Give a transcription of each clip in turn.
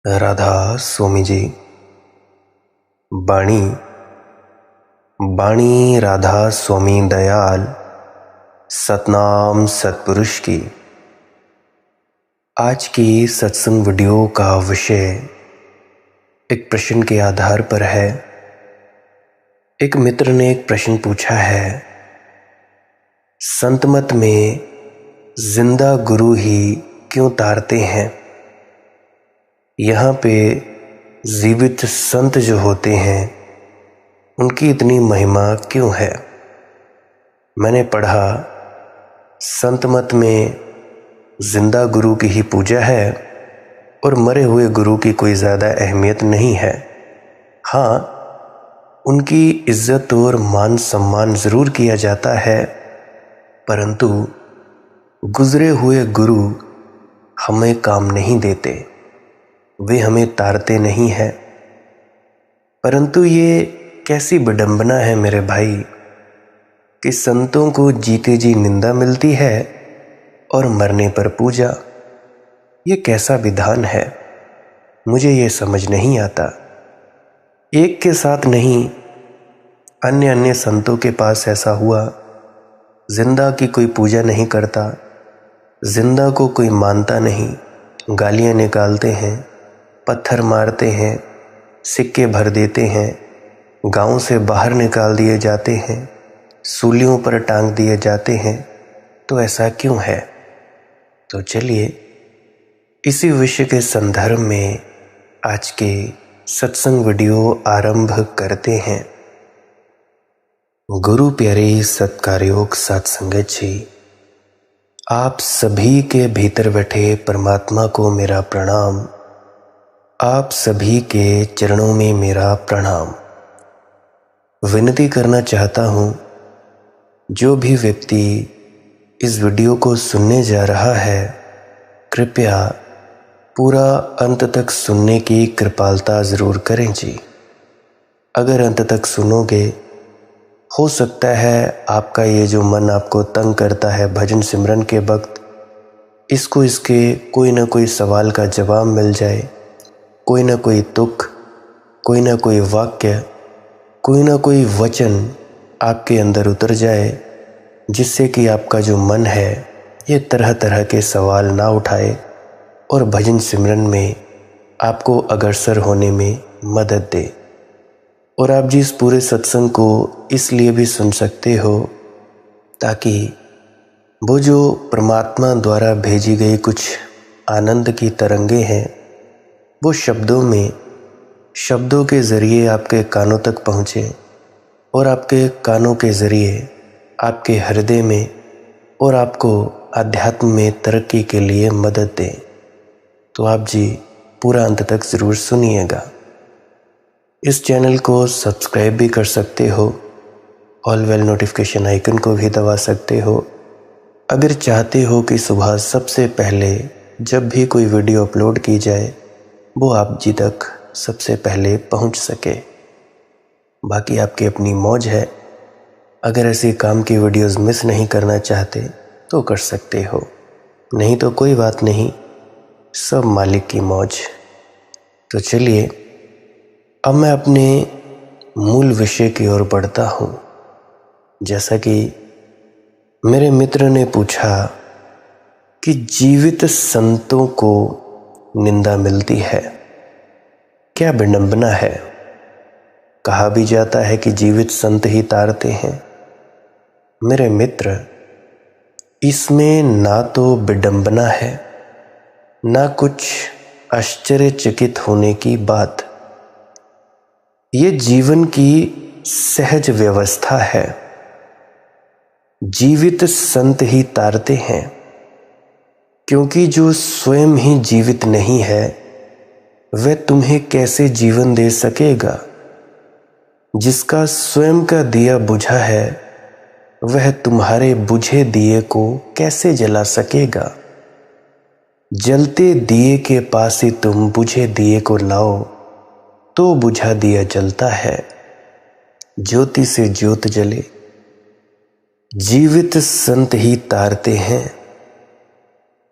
राधा स्वामी जी। बाणी बाणी राधा स्वामी दयाल सतनाम सतपुरुष की। आज की सत्संग वीडियो का विषय एक प्रश्न के आधार पर है। एक मित्र ने एक प्रश्न पूछा है, संत मत में जिंदा गुरु ही क्यों तारते हैं? यहाँ पे जीवित संत जो होते हैं उनकी इतनी महिमा क्यों है? मैंने पढ़ा, संत मत में जिंदा गुरु की ही पूजा है और मरे हुए गुरु की कोई ज़्यादा अहमियत नहीं है। हाँ, उनकी इज्जत और मान सम्मान ज़रूर किया जाता है, परंतु गुजरे हुए गुरु हमें काम नहीं देते, वे हमें तारते नहीं हैं। परंतु ये कैसी विडंबना है मेरे भाई कि संतों को जीते जी निंदा मिलती है और मरने पर पूजा। ये कैसा विधान है? मुझे ये समझ नहीं आता। एक के साथ नहीं, अन्य संतों के पास ऐसा हुआ। जिंदा की कोई पूजा नहीं करता, जिंदा को कोई मानता नहीं, गालियाँ निकालते हैं, पत्थर मारते हैं, सिक्के भर देते हैं, गांव से बाहर निकाल दिए जाते हैं, सूलियों पर टांग दिए जाते हैं। तो ऐसा क्यों है? तो चलिए इसी विषय के संदर्भ में आज के सत्संग वीडियो आरंभ करते हैं। गुरु प्यारे सत्कारयोग सत्संगत जी, आप सभी के भीतर बैठे परमात्मा को मेरा प्रणाम। आप सभी के चरणों में मेरा प्रणाम। विनती करना चाहता हूँ, जो भी व्यक्ति इस वीडियो को सुनने जा रहा है, कृपया पूरा अंत तक सुनने की कृपालता ज़रूर करें जी। अगर अंत तक सुनोगे, हो सकता है आपका ये जो मन आपको तंग करता है भजन सिमरन के वक्त, इसके कोई ना कोई सवाल का जवाब मिल जाए, कोई ना कोई तुक, कोई ना कोई वाक्य, कोई ना कोई वचन आपके अंदर उतर जाए, जिससे कि आपका जो मन है ये तरह तरह के सवाल ना उठाए और भजन सिमरन में आपको अग्रसर होने में मदद दे। और आप जी इस पूरे सत्संग को इसलिए भी सुन सकते हो ताकि वो जो परमात्मा द्वारा भेजी गई कुछ आनंद की तरंगे हैं, वो शब्दों के ज़रिए आपके कानों तक पहुँचे और आपके कानों के ज़रिए आपके हृदय में और आपको आध्यात्म में तरक्की के लिए मदद दें। तो आप जी पूरा अंत तक ज़रूर सुनिएगा। इस चैनल को सब्सक्राइब भी कर सकते हो, ऑल बेल नोटिफिकेशन आइकन को भी दबा सकते हो। अगर चाहते हो कि सुबह सबसे पहले जब भी कोई वीडियो अपलोड की जाए वो आप जी तक सबसे पहले पहुंच सके। बाकी आपकी अपनी मौज है, अगर ऐसे काम की वीडियोस मिस नहीं करना चाहते तो कर सकते हो, नहीं तो कोई बात नहीं, सब मालिक की मौज। तो चलिए अब मैं अपने मूल विषय की ओर बढ़ता हूँ। जैसा कि मेरे मित्र ने पूछा कि जीवित संतों को निंदा मिलती है, क्या विडंबना है? कहा भी जाता है कि जीवित संत ही तारते हैं। मेरे मित्र, इसमें ना तो विडंबना है, ना कुछ आश्चर्यचकित होने की बात। ये जीवन की सहज व्यवस्था है। जीवित संत ही तारते हैं, क्योंकि जो स्वयं ही जीवित नहीं है वह तुम्हें कैसे जीवन दे सकेगा? जिसका स्वयं का दिया बुझा है वह तुम्हारे बुझे दिए को कैसे जला सकेगा? जलते दिए के पास ही तुम बुझे दिए को लाओ तो बुझा दिया जलता है। ज्योति से ज्योत जले। जीवित संत ही तारते हैं।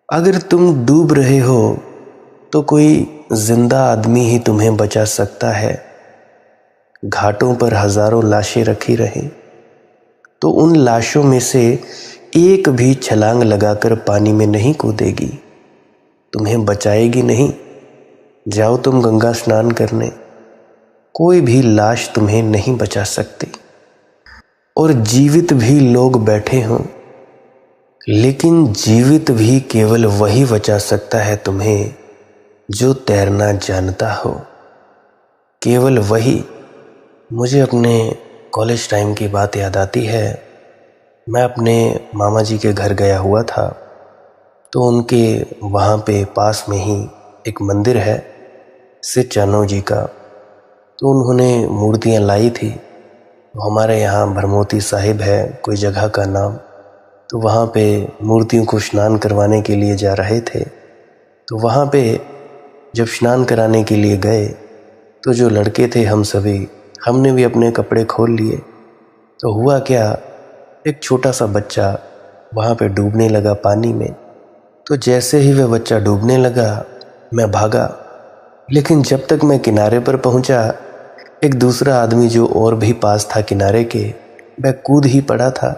अगर तुम डूब रहे हो तो कोई जिंदा आदमी ही तुम्हें बचा सकता है। घाटों पर हजारों लाशें रखी रहें तो उन लाशों में से एक भी छलांग लगाकर पानी में नहीं कूदेगी, तुम्हें बचाएगी नहीं। जाओ तुम गंगा स्नान करने, कोई भी लाश तुम्हें नहीं बचा सकती। और जीवित भी लोग बैठे हों, लेकिन जीवित भी केवल वही बचा सकता है तुम्हें जो तैरना जानता हो, केवल वही। मुझे अपने कॉलेज टाइम की बात याद आती है। मैं अपने मामा जी के घर गया हुआ था, तो उनके वहाँ पे पास में ही एक मंदिर है श्री चानो जी का। तो उन्होंने मूर्तियाँ लाई थी। तो हमारे यहाँ भरमोती साहिब है कोई जगह का नाम, तो वहाँ पे मूर्तियों को स्नान करवाने के लिए जा रहे थे। तो वहाँ पे जब स्नान कराने के लिए गए तो जो लड़के थे हम सभी, हमने भी अपने कपड़े खोल लिए। तो हुआ क्या, एक छोटा सा बच्चा वहाँ पे डूबने लगा पानी में। तो जैसे ही वह बच्चा डूबने लगा मैं भागा, लेकिन जब तक मैं किनारे पर पहुँचा एक दूसरा आदमी जो और भी पास था किनारे के, वह कूद ही पड़ा था।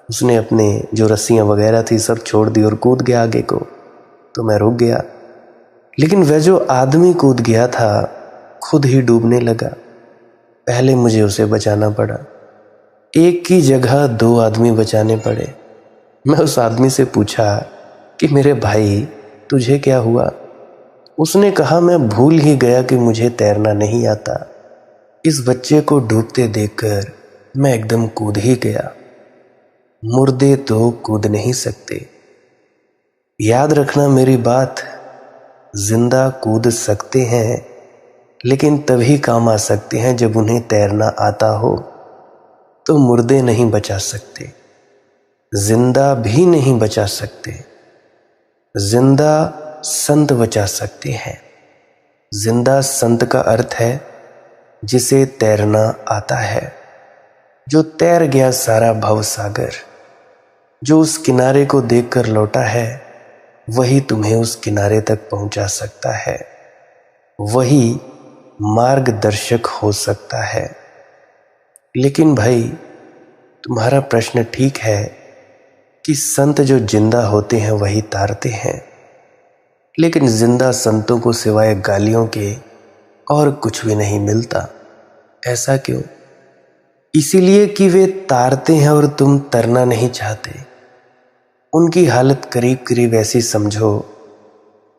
उसने अपने जो रस्सियाँ वगैरह थी सब छोड़ दी और कूद गया आगे को। तो मैं रुक गया, लेकिन वह जो आदमी कूद गया था खुद ही डूबने लगा। पहले मुझे उसे बचाना पड़ा, एक की जगह दो आदमी बचाने पड़े। मैं उस आदमी से पूछा कि मेरे भाई तुझे क्या हुआ। उसने कहा मैं भूल ही गया कि मुझे तैरना नहीं आता। इस बच्चे को डूबते देखकर मैं एकदम कूद ही गया। मुर्दे तो कूद नहीं सकते। याद रखना मेरी बात, जिंदा कूद सकते हैं, लेकिन तभी काम आ सकते हैं जब उन्हें तैरना आता हो। तो मुर्दे नहीं बचा सकते, जिंदा भी नहीं बचा सकते। जिंदा संत बचा सकते हैं। जिंदा संत का अर्थ है जिसे तैरना आता है, जो तैर गया सारा भवसागर, जो उस किनारे को देखकर लौटा है वही तुम्हें उस किनारे तक पहुंचा सकता है, वही मार्गदर्शक हो सकता है। लेकिन भाई तुम्हारा प्रश्न ठीक है कि संत जो जिंदा होते हैं वही तारते हैं, लेकिन जिंदा संतों को सिवाय गालियों के और कुछ भी नहीं मिलता। ऐसा क्यों? इसीलिए कि वे तारते हैं और तुम तरना नहीं चाहते। उनकी हालत करीब करीब ऐसी समझो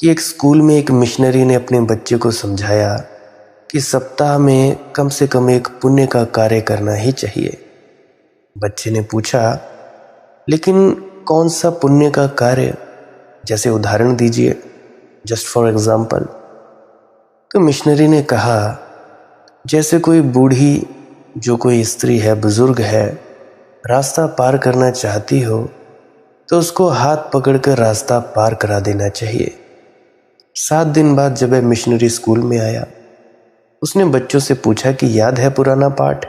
कि एक स्कूल में एक मिशनरी ने अपने बच्चे को समझाया कि सप्ताह में कम से कम एक पुण्य का कार्य करना ही चाहिए। बच्चे ने पूछा लेकिन कौन सा पुण्य का कार्य, जैसे उदाहरण दीजिए, जस्ट फॉर एग्जाम्पल। तो मिशनरी ने कहा जैसे कोई बूढ़ी जो कोई स्त्री है, बुजुर्ग है, रास्ता पार करना चाहती हो तो उसको हाथ पकड़कर रास्ता पार करा देना चाहिए। 7 दिन बाद जब वह मिशनरी स्कूल में आया, उसने बच्चों से पूछा कि याद है पुराना पाठ?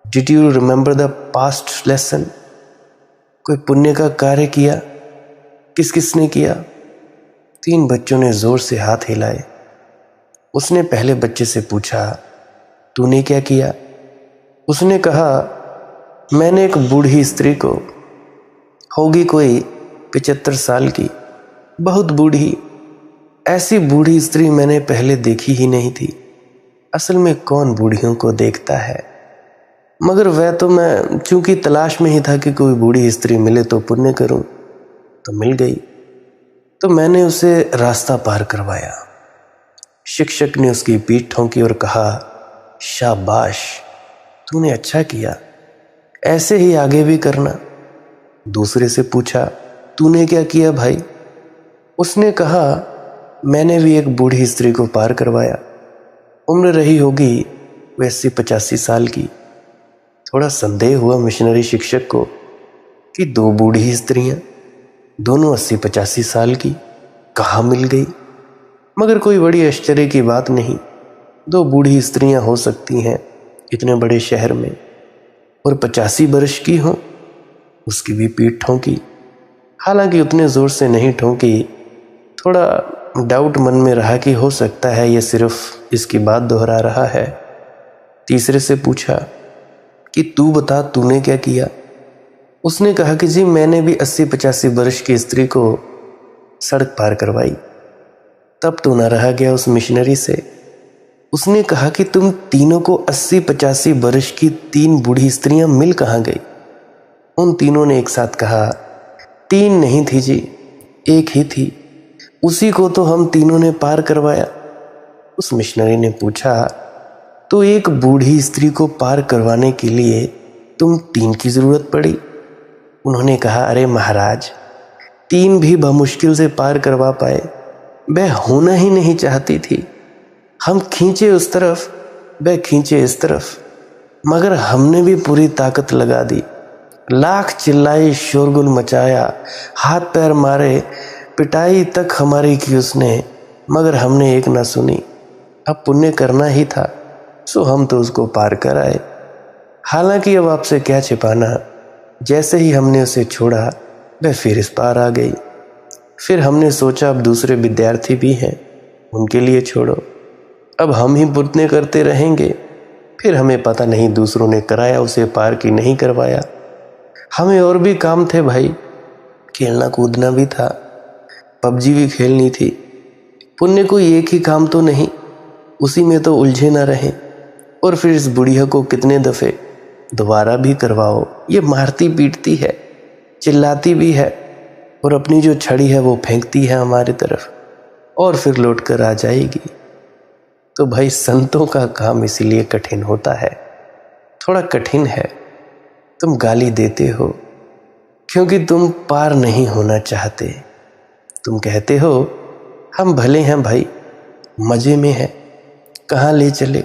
Did you remember the past lesson? कोई पुण्य का कार्य किया? किस किसने किया? 3 बच्चों ने जोर से हाथ हिलाए। उसने पहले बच्चे से पूछा तूने क्या किया? उसने कहा मैंने एक बूढ़ी स्त्री को, होगी कोई 75 साल की, बहुत बूढ़ी, ऐसी बूढ़ी स्त्री मैंने पहले देखी ही नहीं थी। असल में कौन बूढ़ियों को देखता है, मगर वह तो मैं चूंकि तलाश में ही था कि कोई बूढ़ी स्त्री मिले तो पुण्य करूं, तो मिल गई, तो मैंने उसे रास्ता पार करवाया। शिक्षक ने उसकी पीठ ठोंकी और कहा शाबाश, तूने अच्छा किया, ऐसे ही आगे भी करना। दूसरे से पूछा तूने क्या किया भाई? उसने कहा मैंने भी एक बूढ़ी स्त्री को पार करवाया, उम्र रही होगी 80-85 साल की। थोड़ा संदेह हुआ मिशनरी शिक्षक को कि 2 बूढ़ी स्त्रियां, दोनों 80-85 साल की, कहाँ मिल गई? मगर कोई बड़ी आश्चर्य की बात नहीं, 2 बूढ़ी स्त्रियां हो सकती हैं इतने बड़े शहर में, और 85 वर्ष की हों। उसकी भी पीठ ठोंकी, हालांकि उतने जोर से नहीं ठोंकी, थोड़ा डाउट मन में रहा कि हो सकता है ये सिर्फ इसकी बात दोहरा रहा है। तीसरे से पूछा कि तू बता, तूने क्या किया? उसने कहा कि जी मैंने भी 80-85 वर्ष की स्त्री को सड़क पार करवाई। तब तो न रहा गया उस मिशनरी से। उसने कहा कि तुम तीनों को 80-85 वर्ष की 3 बूढ़ी स्त्रियां मिल कहाँ गई? उन तीनों ने एक साथ कहा, 3 नहीं थी जी, एक ही थी, उसी को तो हम तीनों ने पार करवाया। उस मिशनरी ने पूछा, तो एक बूढ़ी स्त्री को पार करवाने के लिए तुम 3 की जरूरत पड़ी? उन्होंने कहा, अरे महाराज, 3 भी बमुश्किल से पार करवा पाए, वह होना ही नहीं चाहती थी। हम खींचे उस तरफ, वह खींचे इस तरफ, मगर हमने भी पूरी ताकत लगा दी। लाख चिल्लाई, शोरगुल मचाया, हाथ पैर मारे, पिटाई तक हमारी की उसने, मगर हमने एक ना सुनी। अब पुण्य करना ही था, सो हम तो उसको पार कर आए। हालांकि अब आपसे क्या छिपाना, जैसे ही हमने उसे छोड़ा वह फिर इस पार आ गई। फिर हमने सोचा अब दूसरे विद्यार्थी भी हैं, उनके लिए छोड़ो। अब हम ही पुण्य करते रहेंगे, फिर हमें पता नहीं दूसरों ने कराया उसे पार कि नहीं करवाया। हमें और भी काम थे भाई, खेलना कूदना भी था, पबजी भी खेलनी थी। पुण्य कोई एक ही काम तो नहीं, उसी में तो उलझे ना रहें। और फिर इस बुढ़िया को कितने दफ़े दोबारा भी करवाओ, ये मारती पीटती है, चिल्लाती भी है, और अपनी जो छड़ी है वो फेंकती है हमारी तरफ, और फिर लौट कर आ जाएगी। तो भाई संतों का काम इसीलिए कठिन होता है, थोड़ा कठिन है। तुम गाली देते हो क्योंकि तुम पार नहीं होना चाहते। तुम कहते हो हम भले हैं भाई, मज़े में हैं, कहाँ ले चले,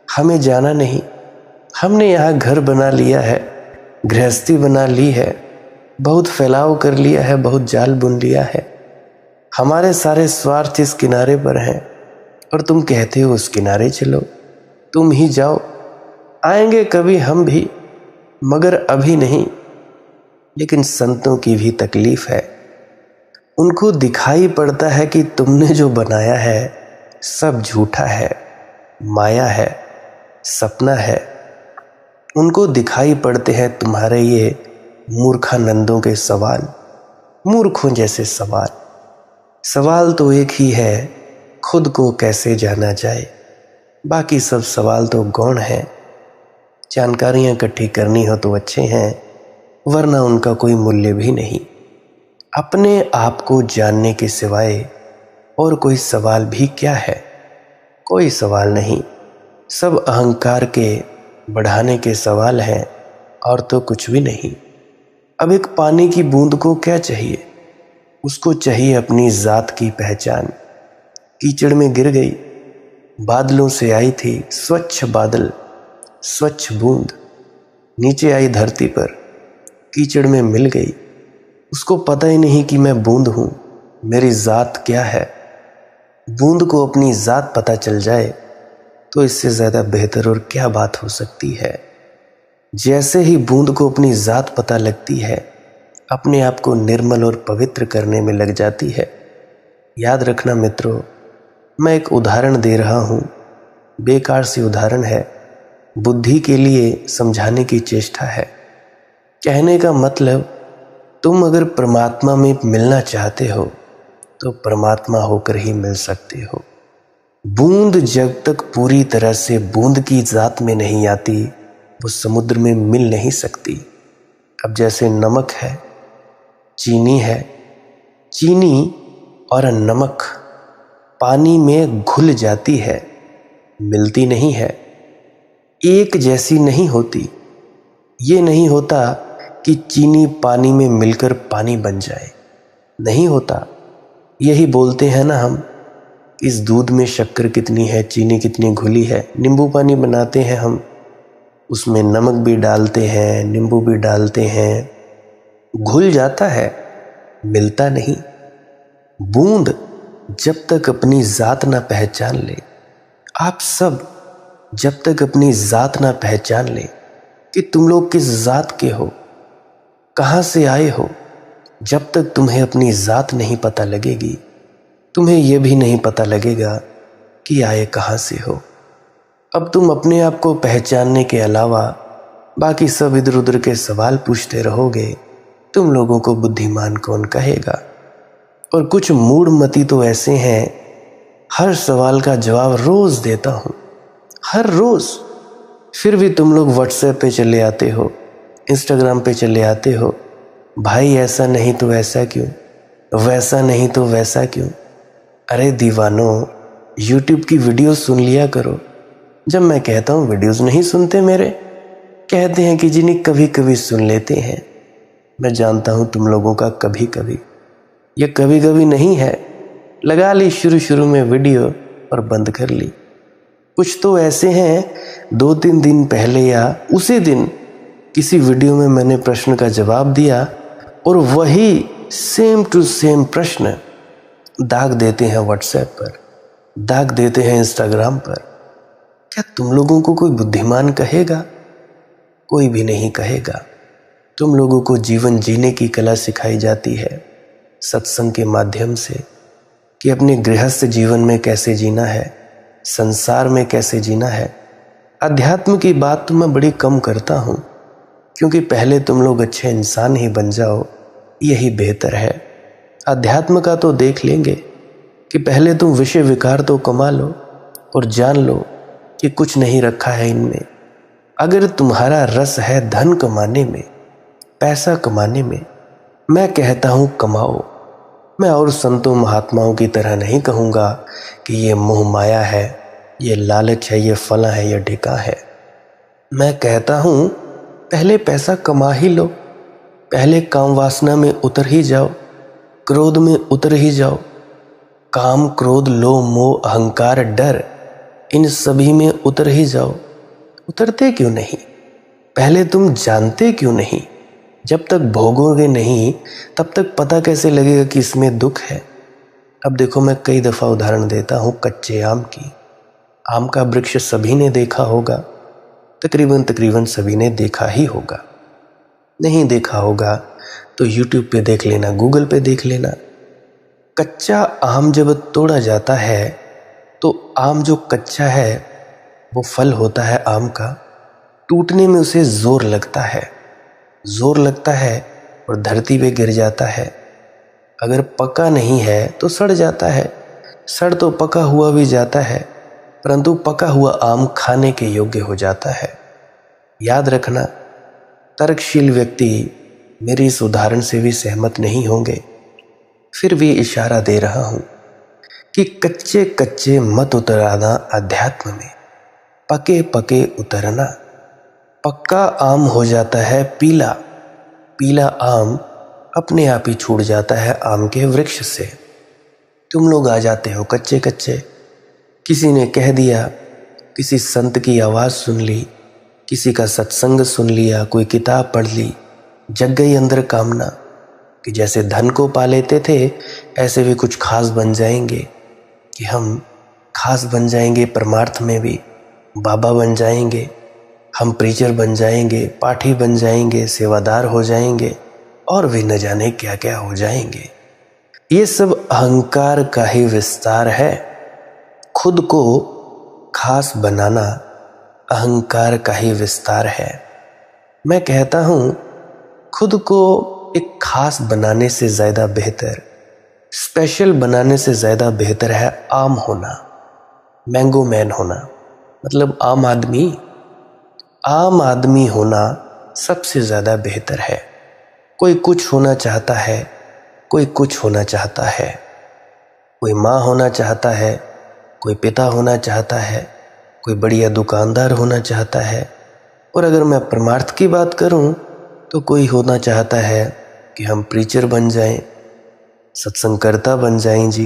हमें जाना नहीं, हमने यहाँ घर बना लिया है, गृहस्थी बना ली है, बहुत फैलाव कर लिया है, बहुत जाल बुन लिया है, हमारे सारे स्वार्थ इस किनारे पर हैं, और तुम कहते हो उस किनारे चलो, तुम ही जाओ, आएंगे कभी हम भी, मगर अभी नहीं। लेकिन संतों की भी तकलीफ है, उनको दिखाई पड़ता है कि तुमने जो बनाया है सब झूठा है, माया है, सपना है। उनको दिखाई पड़ते हैं तुम्हारे ये मूर्खानंदों के सवाल, मूर्खों जैसे सवाल। सवाल तो एक ही है, खुद को कैसे जाना जाए, बाकी सब सवाल तो गौण हैं। जानकारियाँ इकट्ठी करनी हो तो अच्छे हैं, वरना उनका कोई मूल्य भी नहीं। अपने आप को जानने के सिवाय और कोई सवाल भी क्या है? कोई सवाल नहीं, सब अहंकार के बढ़ाने के सवाल हैं, और तो कुछ भी नहीं। अब एक पानी की बूंद को क्या चाहिए? उसको चाहिए अपनी जात की पहचान। कीचड़ में गिर गई, बादलों से आई थी स्वच्छ बादल, स्वच्छ बूंद, नीचे आई धरती पर, कीचड़ में मिल गई। उसको पता ही नहीं कि मैं बूंद हूँ, मेरी जात क्या है। बूंद को अपनी जात पता चल जाए तो इससे ज़्यादा बेहतर और क्या बात हो सकती है। जैसे ही बूंद को अपनी जात पता लगती है, अपने आप को निर्मल और पवित्र करने में लग जाती है। याद रखना मित्रों, मैं एक उदाहरण दे रहा हूँ, बेकार सी उदाहरण है, बुद्धि के लिए समझाने की चेष्टा है। कहने का मतलब, तुम अगर परमात्मा में मिलना चाहते हो तो परमात्मा होकर ही मिल सकते हो। बूंद जब तक पूरी तरह से बूंद की जात में नहीं आती, वो समुद्र में मिल नहीं सकती। अब जैसे नमक है, चीनी है, चीनी और नमक पानी में घुल जाती है, मिलती नहीं है, एक जैसी नहीं होती। ये नहीं होता कि चीनी पानी में मिलकर पानी बन जाए, नहीं होता। यही बोलते हैं ना हम, इस दूध में शक्कर कितनी है, चीनी कितनी घुली है। नींबू पानी बनाते हैं हम, उसमें नमक भी डालते हैं, नींबू भी डालते हैं, घुल जाता है, मिलता नहीं। बूंद जब तक अपनी जात ना पहचान ले, आप सब जब तक अपनी जात ना पहचान ले कि तुम लोग किस जात के हो, कहाँ से आए हो, जब तक तुम्हें अपनी जात नहीं पता लगेगी, तुम्हें यह भी नहीं पता लगेगा कि आए कहाँ से हो। अब तुम अपने आप को पहचानने के अलावा बाकी सब इधर उधर के सवाल पूछते रहोगे। तुम लोगों को बुद्धिमान कौन कहेगा। और कुछ मूढ़मती तो ऐसे हैं, हर सवाल का जवाब रोज देता हूं, हर रोज। फिर भी तुम लोग व्हाट्सएप पे चले आते हो, इंस्टाग्राम पे चले आते हो, भाई ऐसा नहीं तो ऐसा क्यों, वैसा नहीं तो वैसा क्यों। अरे दीवानों, यूट्यूब की वीडियो सुन लिया करो। जब मैं कहता हूँ वीडियोस नहीं सुनते मेरे, कहते हैं कि जिन्हें कभी कभी सुन लेते हैं। मैं जानता हूँ तुम लोगों का कभी कभी, ये कभी कभी नहीं है। लगा ली शुरू में वीडियो और बंद कर ली। कुछ तो ऐसे हैं 2-3 दिन पहले या उसी दिन किसी वीडियो में मैंने प्रश्न का जवाब दिया और वही सेम टू सेम प्रश्न दाग देते हैं व्हाट्सएप पर, दाग देते हैं इंस्टाग्राम पर। क्या तुम लोगों को कोई बुद्धिमान कहेगा? कोई भी नहीं कहेगा। तुम लोगों को जीवन जीने की कला सिखाई जाती है सत्संग के माध्यम से, कि अपने गृहस्थ जीवन में कैसे जीना है, संसार में कैसे जीना है। अध्यात्म की बात तो मैं बड़ी कम करता हूँ, क्योंकि पहले तुम लोग अच्छे इंसान ही बन जाओ, यही बेहतर है। अध्यात्म का तो देख लेंगे कि पहले तुम विषय विकार तो कमा लो और जान लो कि कुछ नहीं रखा है इनमें। अगर तुम्हारा रस है धन कमाने में, पैसा कमाने में, मैं कहता हूँ कमाओ। मैं और संतों महात्माओं की तरह नहीं कहूँगा कि ये मोह माया है, ये लालच है, ये फला है, ये ढिका है। मैं कहता हूँ पहले पैसा कमा ही लो, पहले काम वासना में उतर ही जाओ, क्रोध में उतर ही जाओ। काम, क्रोध, लोभ, मोह, अहंकार, डर, इन सभी में उतर ही जाओ। उतरते क्यों नहीं? पहले तुम जानते क्यों नहीं? जब तक भोगोगे नहीं तब तक पता कैसे लगेगा कि इसमें दुख है। अब देखो, मैं कई दफ़ा उदाहरण देता हूँ कच्चे आम की। आम का वृक्ष सभी ने देखा होगा, तकरीबन सभी ने देखा ही होगा। नहीं देखा होगा तो यूट्यूब पे देख लेना, गूगल पे देख लेना। कच्चा आम जब तोड़ा जाता है तो आम जो कच्चा है वो फल होता है आम का, टूटने में उसे जोर लगता है, जोर लगता है और धरती पे गिर जाता है। अगर पका नहीं है तो सड़ जाता है। सड़ तो पका हुआ भी जाता है, परंतु पका हुआ आम खाने के योग्य हो जाता है। याद रखना, तर्कशील व्यक्ति मेरी इस उदाहरण से भी सहमत नहीं होंगे, फिर भी इशारा दे रहा हूं कि कच्चे कच्चे मत उतराना अध्यात्म में, पके पके उतरना। पक्का आम हो जाता है पीला, पीला आम अपने आप ही छूट जाता है आम के वृक्ष से। तुम लोग आ जाते हो कच्चे कच्चे। किसी ने कह दिया, किसी संत की आवाज़ सुन ली, किसी का सत्संग सुन लिया, कोई किताब पढ़ ली, जग गई अंदर कामना कि जैसे धन को पा लेते थे ऐसे भी कुछ खास बन जाएंगे, कि हम खास बन जाएंगे परमार्थ में भी, बाबा बन जाएंगे, हम प्रीचर बन जाएंगे, पाठी बन जाएंगे, सेवादार हो जाएंगे और भी न जाने क्या क्या हो जाएंगे। ये सब अहंकार का ही विस्तार है। खुद को खास बनाना अहंकार का ही विस्तार है। मैं कहता हूँ खुद को एक खास बनाने से ज़्यादा बेहतर, स्पेशल बनाने से ज़्यादा बेहतर है आम होना, मैंगो मैन होना, मतलब आम आदमी। आम आदमी होना सबसे ज़्यादा बेहतर है। कोई कुछ होना चाहता है, कोई कुछ होना चाहता है, कोई माँ होना चाहता है, कोई पिता होना चाहता है, कोई बढ़िया दुकानदार होना चाहता है। और अगर मैं परमार्थ की बात करूं तो कोई होना चाहता है कि हम प्रीचर बन जाएं, सत्संगकर्ता बन जाएं जी,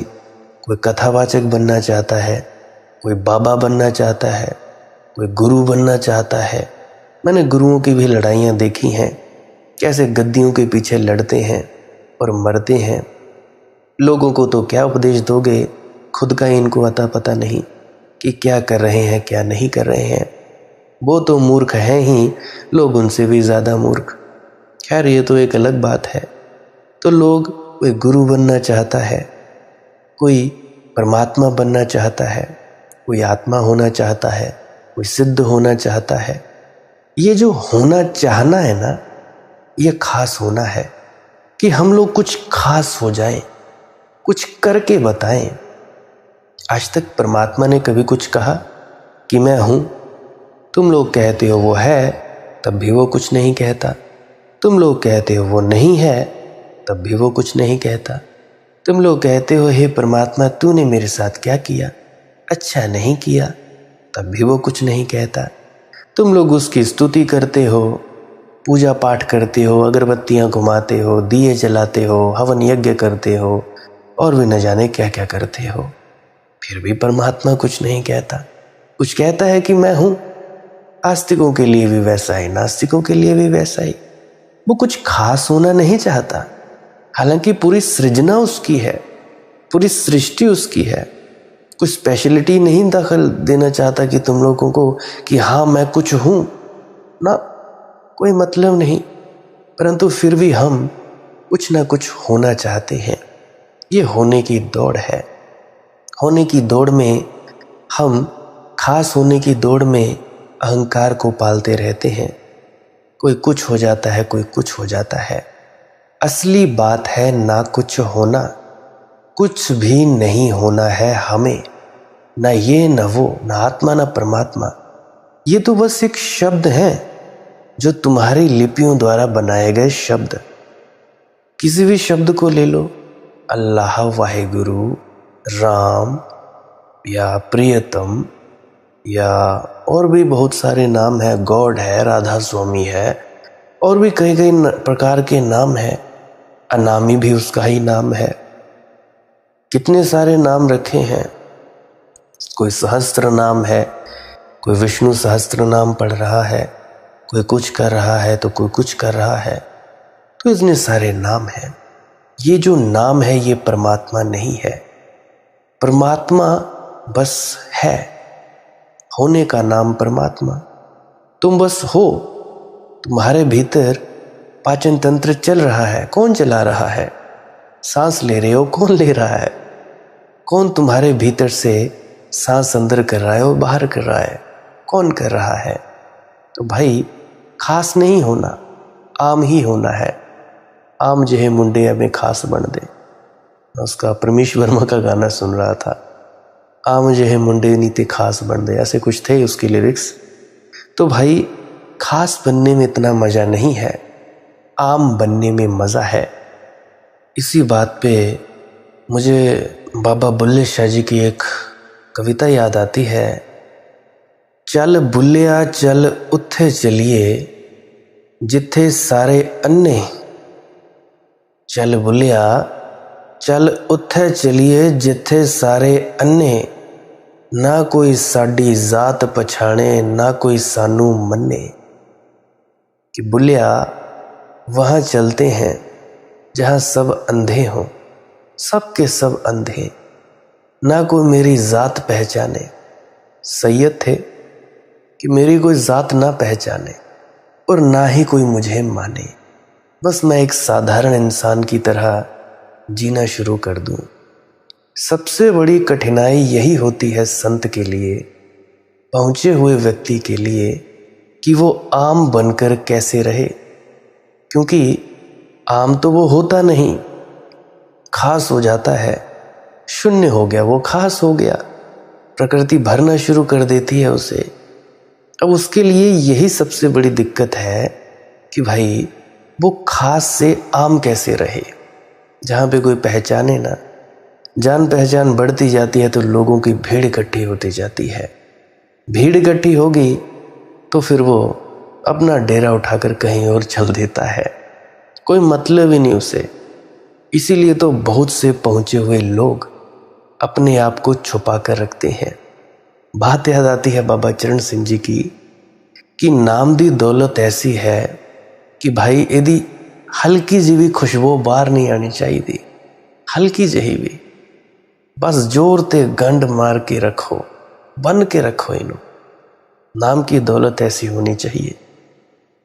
कोई कथावाचक बनना चाहता है, कोई बाबा बनना चाहता है, कोई गुरु बनना चाहता है। मैंने गुरुओं की भी लड़ाइयाँ देखी हैं, कैसे गद्दियों के पीछे लड़ते हैं और मरते हैं। लोगों को तो क्या उपदेश दोगे, खुद का इनको अता पता नहीं कि क्या कर रहे हैं क्या नहीं कर रहे हैं। वो तो मूर्ख हैं ही, लोग उनसे भी ज़्यादा मूर्ख। खैर ये तो एक अलग बात है। तो लोग, कोई गुरु बनना चाहता है, कोई परमात्मा बनना चाहता है, कोई आत्मा होना चाहता है, कोई सिद्ध होना चाहता है। ये जो होना चाहना है ना, ये खास होना है कि हम लोग कुछ खास हो जाएं, कुछ करके बताएं। आज तक परमात्मा ने कभी कुछ कहा कि मैं हूं? तुम लोग कहते हो वो है, तब भी वो कुछ नहीं कहता। तुम लोग कहते हो वो नहीं है, तब भी वो कुछ नहीं कहता। तुम लोग कहते हो हे परमात्मा तूने मेरे साथ क्या किया? अच्छा नहीं किया, तब भी वो कुछ नहीं कहता। तुम लोग उसकी स्तुति करते हो, पूजा पाठ करते हो, अगरबत्तियां घुमाते हो, दिए जलाते हो, हवन यज्ञ करते हो और भी न जाने क्या क्या करते हो, फिर भी परमात्मा कुछ नहीं कहता। कुछ कहता है कि मैं हूं। आस्तिकों के लिए भी वैसा ही, नास्तिकों के लिए भी वैसा ही। वो कुछ खास होना नहीं चाहता, हालांकि पूरी सृजना उसकी है, पूरी सृष्टि उसकी है। कुछ स्पेशलिटी नहीं दखल देना चाहता कि तुम लोगों को कि हाँ मैं कुछ हूं ना, कोई मतलब नहीं। परंतु फिर भी हम कुछ ना कुछ होना चाहते हैं। ये होने की दौड़ है। होने की दौड़ में हम, खास होने की दौड़ में अहंकार को पालते रहते हैं। कोई कुछ हो जाता है, कोई कुछ हो जाता है। असली बात है ना कुछ होना, कुछ भी नहीं होना है हमें, ना ये ना वो, ना आत्मा ना परमात्मा। ये तो बस एक शब्द है जो तुम्हारी लिपियों द्वारा बनाए गए शब्द। किसी भी शब्द को ले लो, अल्लाह, वाहेगुरु, राम या प्रियतम या और भी बहुत सारे नाम है, गॉड है, राधा स्वामी है, और भी कई कई प्रकार के नाम हैं। अनामी भी उसका ही नाम है। कितने सारे नाम रखे हैं। कोई सहस्त्र नाम है, कोई विष्णु सहस्त्र नाम पढ़ रहा है, कोई कुछ कर रहा है तो कोई कुछ कर रहा है। तो इतने सारे नाम हैं। ये जो नाम है ये परमात्मा नहीं है। परमात्मा बस है, होने का नाम परमात्मा। तुम बस हो। तुम्हारे भीतर पाचन तंत्र चल रहा है, कौन चला रहा है? सांस ले रहे हो, कौन ले रहा है? कौन तुम्हारे भीतर से सांस अंदर कर रहा है और बाहर कर रहा है? कौन कर रहा है? तो भाई खास नहीं होना, आम ही होना है। आम जो है मुंडे में खास बन दे। मैं उसका परमेश वर्मा का गाना सुन रहा था, आम जो है मुंडे नीते खास बन दे, ऐसे कुछ थे उसके लिरिक्स। तो भाई खास बनने में इतना मज़ा नहीं है, आम बनने में मज़ा है। इसी बात पे मुझे बाबा बुल्ले शाह जी की एक कविता याद आती है। चल बुल्लिया चल उत्थे चलिए जिथे सारे अन्ने, चल बुल्लिया चल उत्थे चलिए जिथे सारे अन्ने, ना कोई साडी जात पछाणे ना कोई सानू मन्ने। कि बुल्लिया वहाँ चलते हैं जहाँ सब अंधे हों, सब के सब अंधे, ना कोई मेरी ज़ात पहचाने। सैयद थे कि मेरी कोई ज़ात ना पहचाने और ना ही कोई मुझे माने। बस मैं एक साधारण इंसान की तरह जीना शुरू कर दूं। सबसे बड़ी कठिनाई यही होती है संत के लिए, पहुँचे हुए व्यक्ति के लिए, कि वो आम बनकर कैसे रहे। क्योंकि आम तो वो होता नहीं, खास हो जाता है। शून्य हो गया वो खास हो गया, प्रकृति भरना शुरू कर देती है उसे। अब उसके लिए यही सबसे बड़ी दिक्कत है कि भाई वो खास से आम कैसे रहे। जहाँ पे कोई पहचाने ना, जान पहचान बढ़ती जाती है तो लोगों की भीड़ इकट्ठी होती जाती है। भीड़ इकट्ठी होगी तो फिर वो अपना डेरा उठाकर कहीं और चल देता है, कोई मतलब ही नहीं उसे। इसीलिए तो बहुत से पहुँचे हुए लोग अपने आप को छुपा कर रखते हैं। बात याद आती है बाबा चरण सिंह जी की कि नाम दी दौलत ऐसी है कि भाई यदि हल्की जी भी खुशबू बाहर नहीं आनी चाहिए, हल्की जही भी, बस जोर ते गंड मार के रखो, बन के रखो इन्हों। नाम की दौलत ऐसी होनी चाहिए,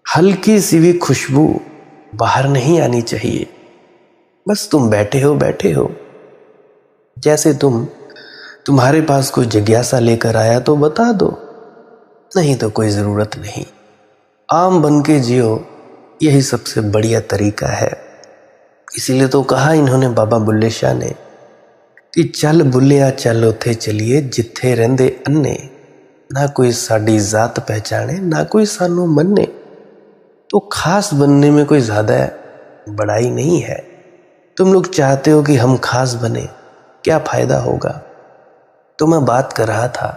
हल्की सी भी खुशबू बाहर नहीं आनी चाहिए। बस तुम बैठे हो, जैसे तुम्हारे पास कोई जिज्ञासा लेकर आया तो बता दो, नहीं तो कोई ज़रूरत नहीं। आम बन के जियो, यही सबसे बढ़िया तरीका है। इसीलिए तो कहा इन्होंने, बाबा बुल्ले शाह ने, कि चल बुल्लिया चल उथे चलिए जिथे रहंदे अन्ने, ना कोई साडी जात पहचाने ना कोई सानू मन्ने। तो खास बनने में कोई ज़्यादा बड़ाई नहीं है। तुम लोग चाहते हो कि हम खास बने, क्या फ़ायदा होगा। तो मैं बात कर रहा था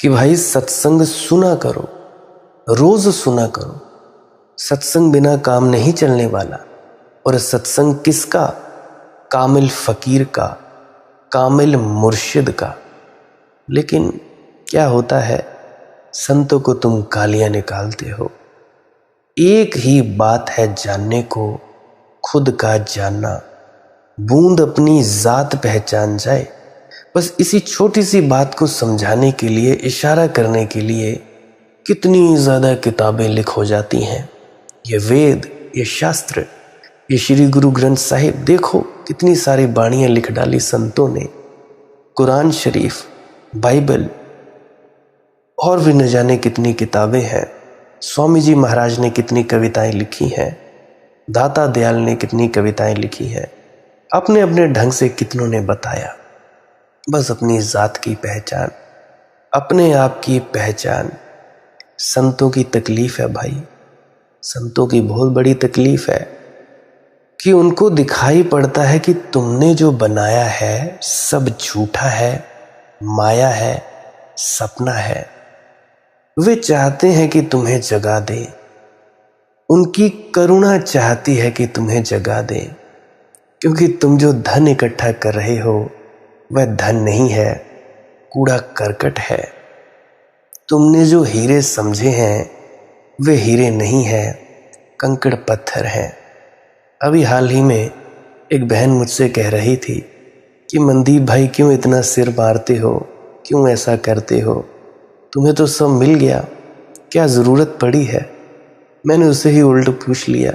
कि भाई सत्संग सुना करो, रोज़ सुना करो। सत्संग बिना काम नहीं चलने वाला। और सत्संग किसका? कामिल फ़कीर का, कामिल मुर्शिद का। लेकिन क्या होता है, संतों को तुम गालियाँ निकालते हो। एक ही बात है जानने को, खुद का जानना। बूंद अपनी ज़ात पहचान जाए, बस इसी छोटी सी बात को समझाने के लिए, इशारा करने के लिए कितनी ज़्यादा किताबें लिख हो जाती हैं। ये वेद, ये शास्त्र, ये श्री गुरु ग्रंथ साहिब, देखो कितनी सारी बाणियाँ लिख डाली संतों ने। कुरान शरीफ, बाइबल, और भी न जाने कितनी किताबें हैं। स्वामी जी महाराज ने कितनी कविताएं लिखी हैं, दाता दयाल ने कितनी कविताएं लिखी हैं। अपने अपने ढंग से कितनों ने बताया। बस अपनी ज़ात की पहचान, अपने आप की पहचान। संतों की तकलीफ़ है भाई, संतों की बहुत बड़ी तकलीफ़ है कि उनको दिखाई पड़ता है कि तुमने जो बनाया है सब झूठा है, माया है, सपना है। वे चाहते हैं कि तुम्हें जगा दे, उनकी करुणा चाहती है कि तुम्हें जगा दे, क्योंकि तुम जो धन इकट्ठा कर रहे हो वह धन नहीं है, कूड़ा करकट है। तुमने जो हीरे समझे हैं वे हीरे नहीं हैं, कंकड़ पत्थर हैं। अभी हाल ही में एक बहन मुझसे कह रही थी कि मनदीप भाई क्यों इतना सिर मारते हो, क्यों ऐसा करते हो, तुम्हें तो सब मिल गया, क्या ज़रूरत पड़ी है। मैंने उससे ही उल्ट पूछ लिया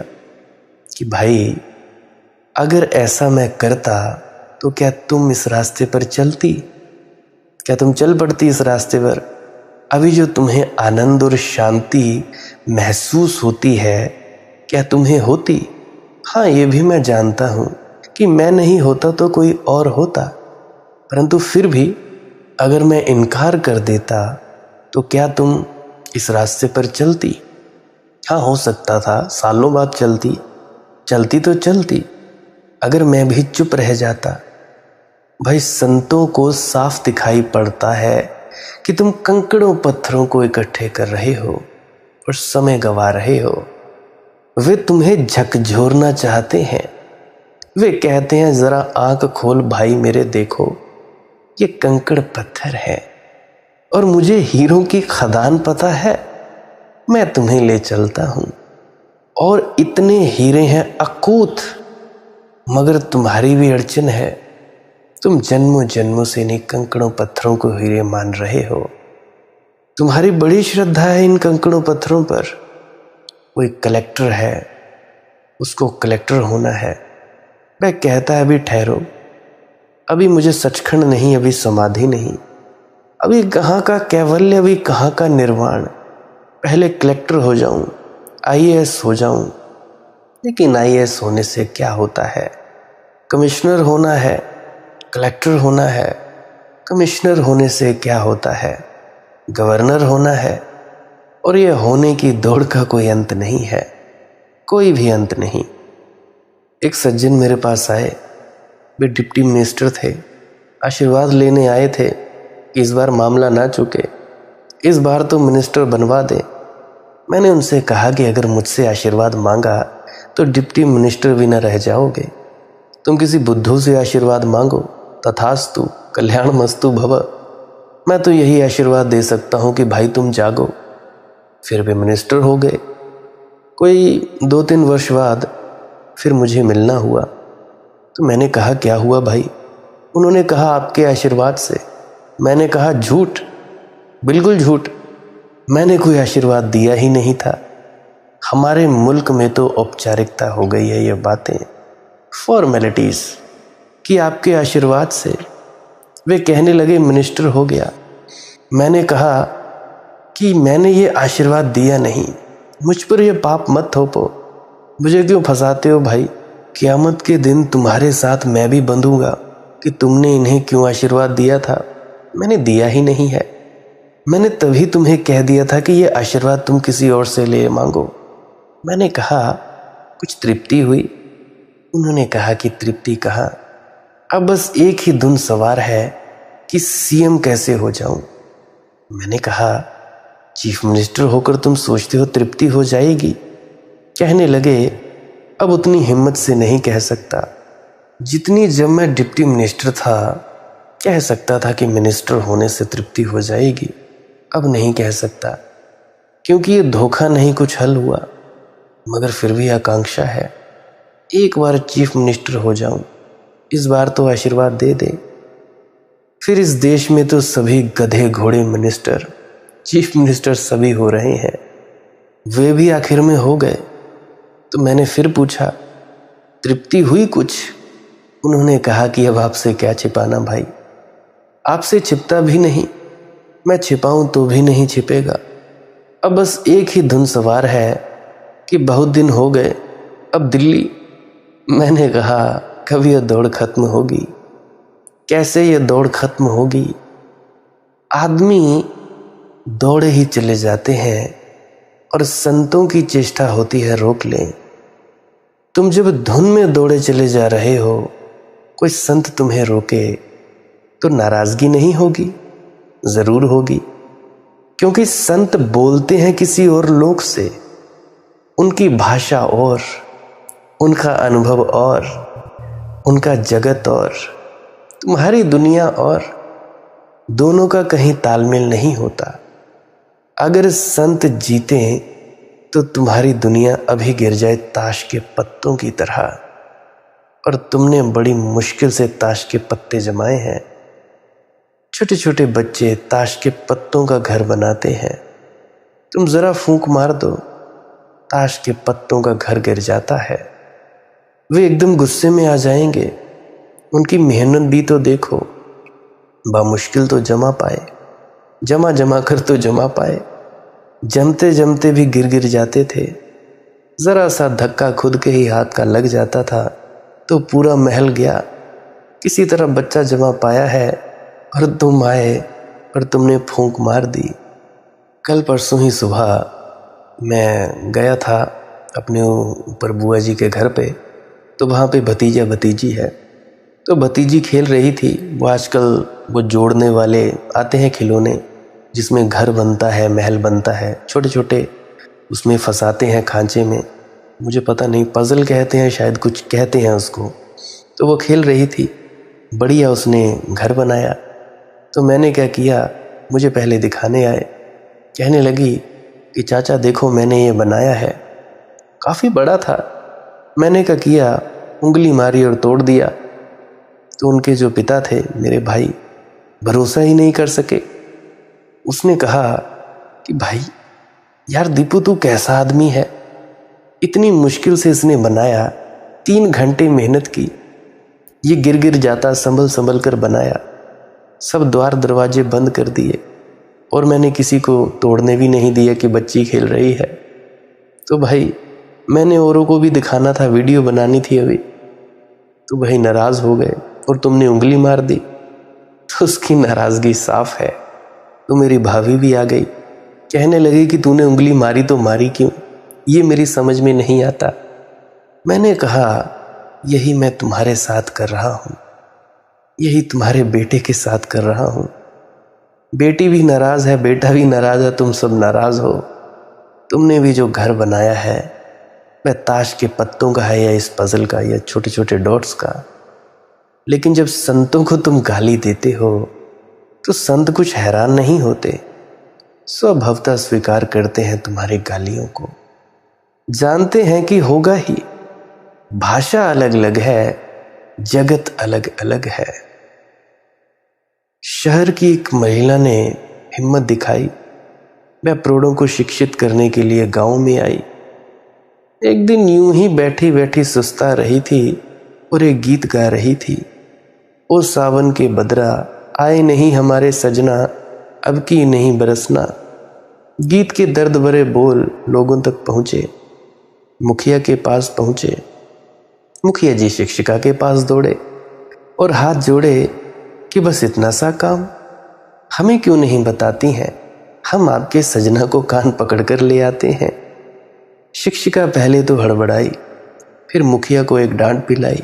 कि भाई अगर ऐसा मैं करता तो क्या तुम इस रास्ते पर चलती, क्या तुम चल पड़ती इस रास्ते पर। अभी जो तुम्हें आनंद और शांति महसूस होती है क्या तुम्हें होती। हाँ, ये भी मैं जानता हूँ कि मैं नहीं होता तो कोई और होता, परंतु फिर भी अगर मैं इनकार कर देता तो क्या तुम इस रास्ते पर चलती। हाँ, हो सकता था सालों बाद चलती तो चलती। अगर मैं भी चुप रह जाता। भाई संतों को साफ दिखाई पड़ता है कि तुम कंकड़ों पत्थरों को इकट्ठे कर रहे हो और समय गंवा रहे हो। वे तुम्हें झकझोरना चाहते हैं। वे कहते हैं जरा आंख खोल भाई मेरे, देखो ये कंकड़ पत्थर है और मुझे हीरों की खदान पता है, मैं तुम्हें ले चलता हूं। और इतने हीरे हैं अकूत, मगर तुम्हारी भी अड़चन है। तुम जन्मों जन्मों से इन्हीं कंकड़ों पत्थरों को हीरे मान रहे हो। तुम्हारी बड़ी श्रद्धा है इन कंकड़ों पत्थरों पर। कोई कलेक्टर है, उसको कलेक्टर होना है, वह कहता है अभी ठहरो, अभी मुझे सचखंड नहीं, अभी समाधि नहीं, अभी कहाँ का कैवल्य, अभी कहाँ का निर्वाण, पहले कलेक्टर हो जाऊं, आईएएस हो जाऊं। लेकिन आईएएस होने से क्या होता है, कमिश्नर होना है, कलेक्टर होना है। कमिश्नर होने से क्या होता है, गवर्नर होना है। और ये होने की दौड़ का कोई अंत नहीं है, कोई भी अंत नहीं। एक सज्जन मेरे पास आए, वे डिप्टी मिनिस्टर थे, आशीर्वाद लेने आए थे। इस बार मामला ना चुके, इस बार तो मिनिस्टर बनवा दे। मैंने उनसे कहा कि अगर मुझसे आशीर्वाद मांगा तो डिप्टी मिनिस्टर भी न रह जाओगे। तुम किसी बुद्धू से आशीर्वाद मांगो, तथास्तु, कल्याण मस्तु भव। मैं तो यही आशीर्वाद दे सकता हूँ कि भाई तुम जागो। फिर वे मिनिस्टर हो गए। कोई 2-3 वर्ष बाद फिर मुझे मिलना हुआ तो मैंने कहा क्या हुआ भाई। उन्होंने कहा आपके आशीर्वाद से। मैंने कहा झूठ, बिल्कुल झूठ, मैंने कोई आशीर्वाद दिया ही नहीं था। हमारे मुल्क में तो औपचारिकता हो गई है ये बातें, फॉर्मेलिटीज़, कि आपके आशीर्वाद से वे कहने लगे मिनिस्टर हो गया। मैंने कहा कि मैंने ये आशीर्वाद दिया नहीं, मुझ पर यह पाप मत थोपो, मुझे क्यों फंसाते हो भाई। क़यामत के दिन तुम्हारे साथ मैं भी बंधूंगा कि तुमने इन्हें क्यों आशीर्वाद दिया था। मैंने दिया ही नहीं है। मैंने तभी तुम्हें कह दिया था कि यह आशीर्वाद तुम किसी और से ले मांगो। मैंने कहा कुछ तृप्ति हुई। उन्होंने कहा कि तृप्ति कहाँ, अब बस एक ही धुन सवार है कि सीएम कैसे हो जाऊं। मैंने कहा चीफ मिनिस्टर होकर तुम सोचते हो तृप्ति हो जाएगी। कहने लगे अब उतनी हिम्मत से नहीं कह सकता जितनी जब मैं डिप्टी मिनिस्टर था कह सकता था कि मिनिस्टर होने से तृप्ति हो जाएगी। अब नहीं कह सकता क्योंकि ये धोखा नहीं कुछ हल हुआ, मगर फिर भी आकांक्षा है एक बार चीफ मिनिस्टर हो जाऊं, इस बार तो आशीर्वाद दे दे। फिर इस देश में तो सभी गधे घोड़े मिनिस्टर चीफ मिनिस्टर सभी हो रहे हैं, वे भी आखिर में हो गए। तो मैंने फिर पूछा तृप्ति हुई कुछ। उन्होंने कहा कि अब आपसे क्या छिपाना भाई, आपसे छिपता भी नहीं, मैं छिपाऊं तो भी नहीं छिपेगा। अब बस एक ही धुन सवार है कि बहुत दिन हो गए अब दिल्ली। मैंने कहा कब यह दौड़ खत्म होगी, कैसे यह दौड़ खत्म होगी। आदमी दौड़े ही चले जाते हैं और संतों की चेष्टा होती है रोक लें। तुम जब धुन में दौड़े चले जा रहे हो, कोई संत तुम्हें रोके तो नाराजगी नहीं होगी? जरूर होगी, क्योंकि संत बोलते हैं किसी और लोक से, उनकी भाषा और, उनका अनुभव और, उनका जगत और, तुम्हारी दुनिया और, दोनों का कहीं तालमेल नहीं होता। अगर संत जीते तो तुम्हारी दुनिया अभी गिर जाए ताश के पत्तों की तरह, और तुमने बड़ी मुश्किल से ताश के पत्ते जमाए हैं। छोटे छोटे बच्चे ताश के पत्तों का घर बनाते हैं, तुम जरा फूंक मार दो ताश के पत्तों का घर गिर जाता है। वे एकदम गुस्से में आ जाएंगे, उनकी मेहनत भी तो देखो, बामुश्किल तो जमा पाए, जमा जमा कर तो जमा पाए, जमते जमते भी गिर गिर जाते थे। जरा सा धक्का खुद के ही हाथ का लग जाता था तो पूरा महल गया। किसी तरह बच्चा जमा पाया है और तुम आए और तुमने फूंक मार दी। कल परसों ही सुबह मैं गया था अपने ऊपर बुआ जी के घर पे, तो वहाँ पे भतीजा भतीजी है, तो भतीजी खेल रही थी। वो आजकल वो जोड़ने वाले आते हैं खिलौने जिसमें घर बनता है, महल बनता है, छोटे छोटे उसमें फंसाते हैं खांचे में, मुझे पता नहीं पजल कहते हैं शायद, कुछ कहते हैं उसको। तो वो खेल रही थी, बढ़िया उसने घर बनाया। तो मैंने क्या किया, मुझे पहले दिखाने आए, कहने लगी कि चाचा देखो मैंने ये बनाया है। काफ़ी बड़ा था। मैंने क्या किया, उंगली मारी और तोड़ दिया। तो उनके जो पिता थे मेरे भाई, भरोसा ही नहीं कर सके। उसने कहा कि भाई यार दीपू तू कैसा आदमी है, इतनी मुश्किल से इसने बनाया, 3 घंटे मेहनत की, ये गिर गिर जाता, संभल संभल कर बनाया, सब द्वार दरवाजे बंद कर दिए, और मैंने किसी को तोड़ने भी नहीं दिया कि बच्ची खेल रही है। तो भाई मैंने औरों को भी दिखाना था, वीडियो बनानी थी अभी, तो भाई नाराज़ हो गए और तुमने उंगली मार दी। तो उसकी नाराज़गी साफ है। तो मेरी भाभी भी आ गई, कहने लगी कि तूने उंगली मारी तो मारी क्यों, ये मेरी समझ में नहीं आता। मैंने कहा यही मैं तुम्हारे साथ कर रहा हूँ, यही तुम्हारे बेटे के साथ कर रहा हूँ। बेटी भी नाराज़ है, बेटा भी नाराज़ है, तुम सब नाराज़ हो। तुमने भी जो घर बनाया है वह ताश के पत्तों का है या इस पजल का या छोटे छोटे डॉट्स का। लेकिन जब संतों को तुम गाली देते हो तो संत कुछ हैरान नहीं होते, स्वभावतः स्वीकार करते हैं तुम्हारी गालियों को, जानते हैं कि होगा ही। भाषा अलग अलग है, जगत अलग अलग है। शहर की एक महिला ने हिम्मत दिखाई, वह प्रौढ़ों को शिक्षित करने के लिए गांव में आई। एक दिन यूं ही बैठी बैठी सुस्ता रही थी और एक गीत गा रही थी। ओ सावन के बदरा आए नहीं हमारे सजना, अब की नहीं बरसना। गीत के दर्द भरे बोल लोगों तक पहुँचे, मुखिया के पास पहुँचे। मुखिया जी शिक्षिका के पास दौड़े और हाथ जोड़े कि बस इतना सा काम हमें क्यों नहीं बताती हैं, हम आपके सजना को कान पकड़कर ले आते हैं। शिक्षिका पहले तो हड़बड़ाई, फिर मुखिया को एक डांट पिलाई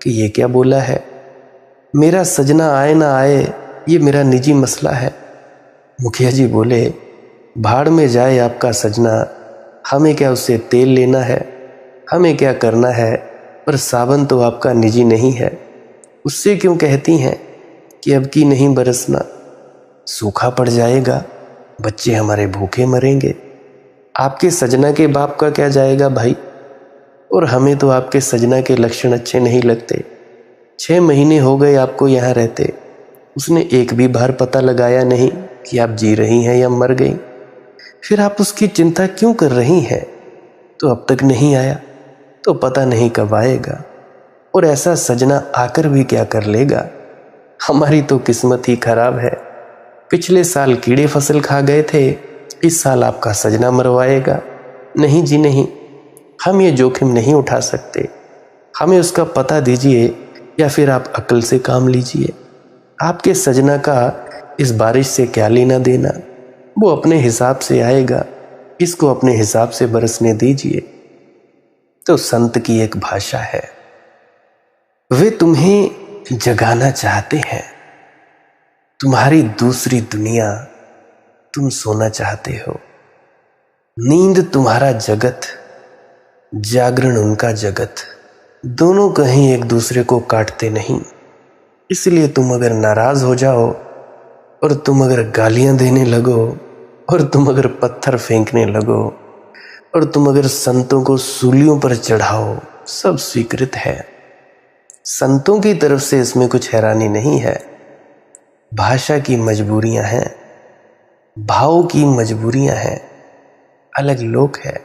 कि ये क्या बोला है, मेरा सजना आए ना आए ये मेरा निजी मसला है। मुखिया जी बोले, भाड़ में जाए आपका सजना, हमें क्या उससे तेल लेना है, हमें क्या करना है, पर सावन तो आपका निजी नहीं है। उससे क्यों कहती हैं कि अब की नहीं बरसना, सूखा पड़ जाएगा, बच्चे हमारे भूखे मरेंगे। आपके सजना के बाप का क्या जाएगा भाई, और हमें तो आपके सजना के लक्षण अच्छे नहीं लगते। 6 महीने हो गए आपको यहाँ रहते, उसने एक भी बार पता लगाया नहीं कि आप जी रही हैं या मर गई। फिर आप उसकी चिंता क्यों कर रही हैं? तो अब तक नहीं आया तो पता नहीं कब आएगा, और ऐसा सजना आकर भी क्या कर लेगा। हमारी तो किस्मत ही खराब है, पिछले साल कीड़े फसल खा गए थे, इस साल आपका सजना मरवाएगा। नहीं जी नहीं, हम ये जोखिम नहीं उठा सकते, हमें उसका पता दीजिए या फिर आप अक्ल से काम लीजिए। आपके सजना का इस बारिश से क्या लेना देना, वो अपने हिसाब से आएगा, इसको अपने हिसाब से बरसने दीजिए। तो संत की एक भाषा है, वे तुम्हें जगाना चाहते हैं, तुम्हारी दूसरी दुनिया, तुम सोना चाहते हो। नींद तुम्हारा जगत, जागरण उनका जगत, दोनों कहीं एक दूसरे को काटते नहीं। इसलिए तुम अगर नाराज हो जाओ, और तुम अगर गालियां देने लगो, और तुम अगर पत्थर फेंकने लगो, और तुम अगर संतों को सूलियों पर चढ़ाओ, सब स्वीकृत है। संतों की तरफ से इसमें कुछ हैरानी नहीं है। भाषा की मजबूरियां हैं, भाव की मजबूरियां हैं, अलग लोक है।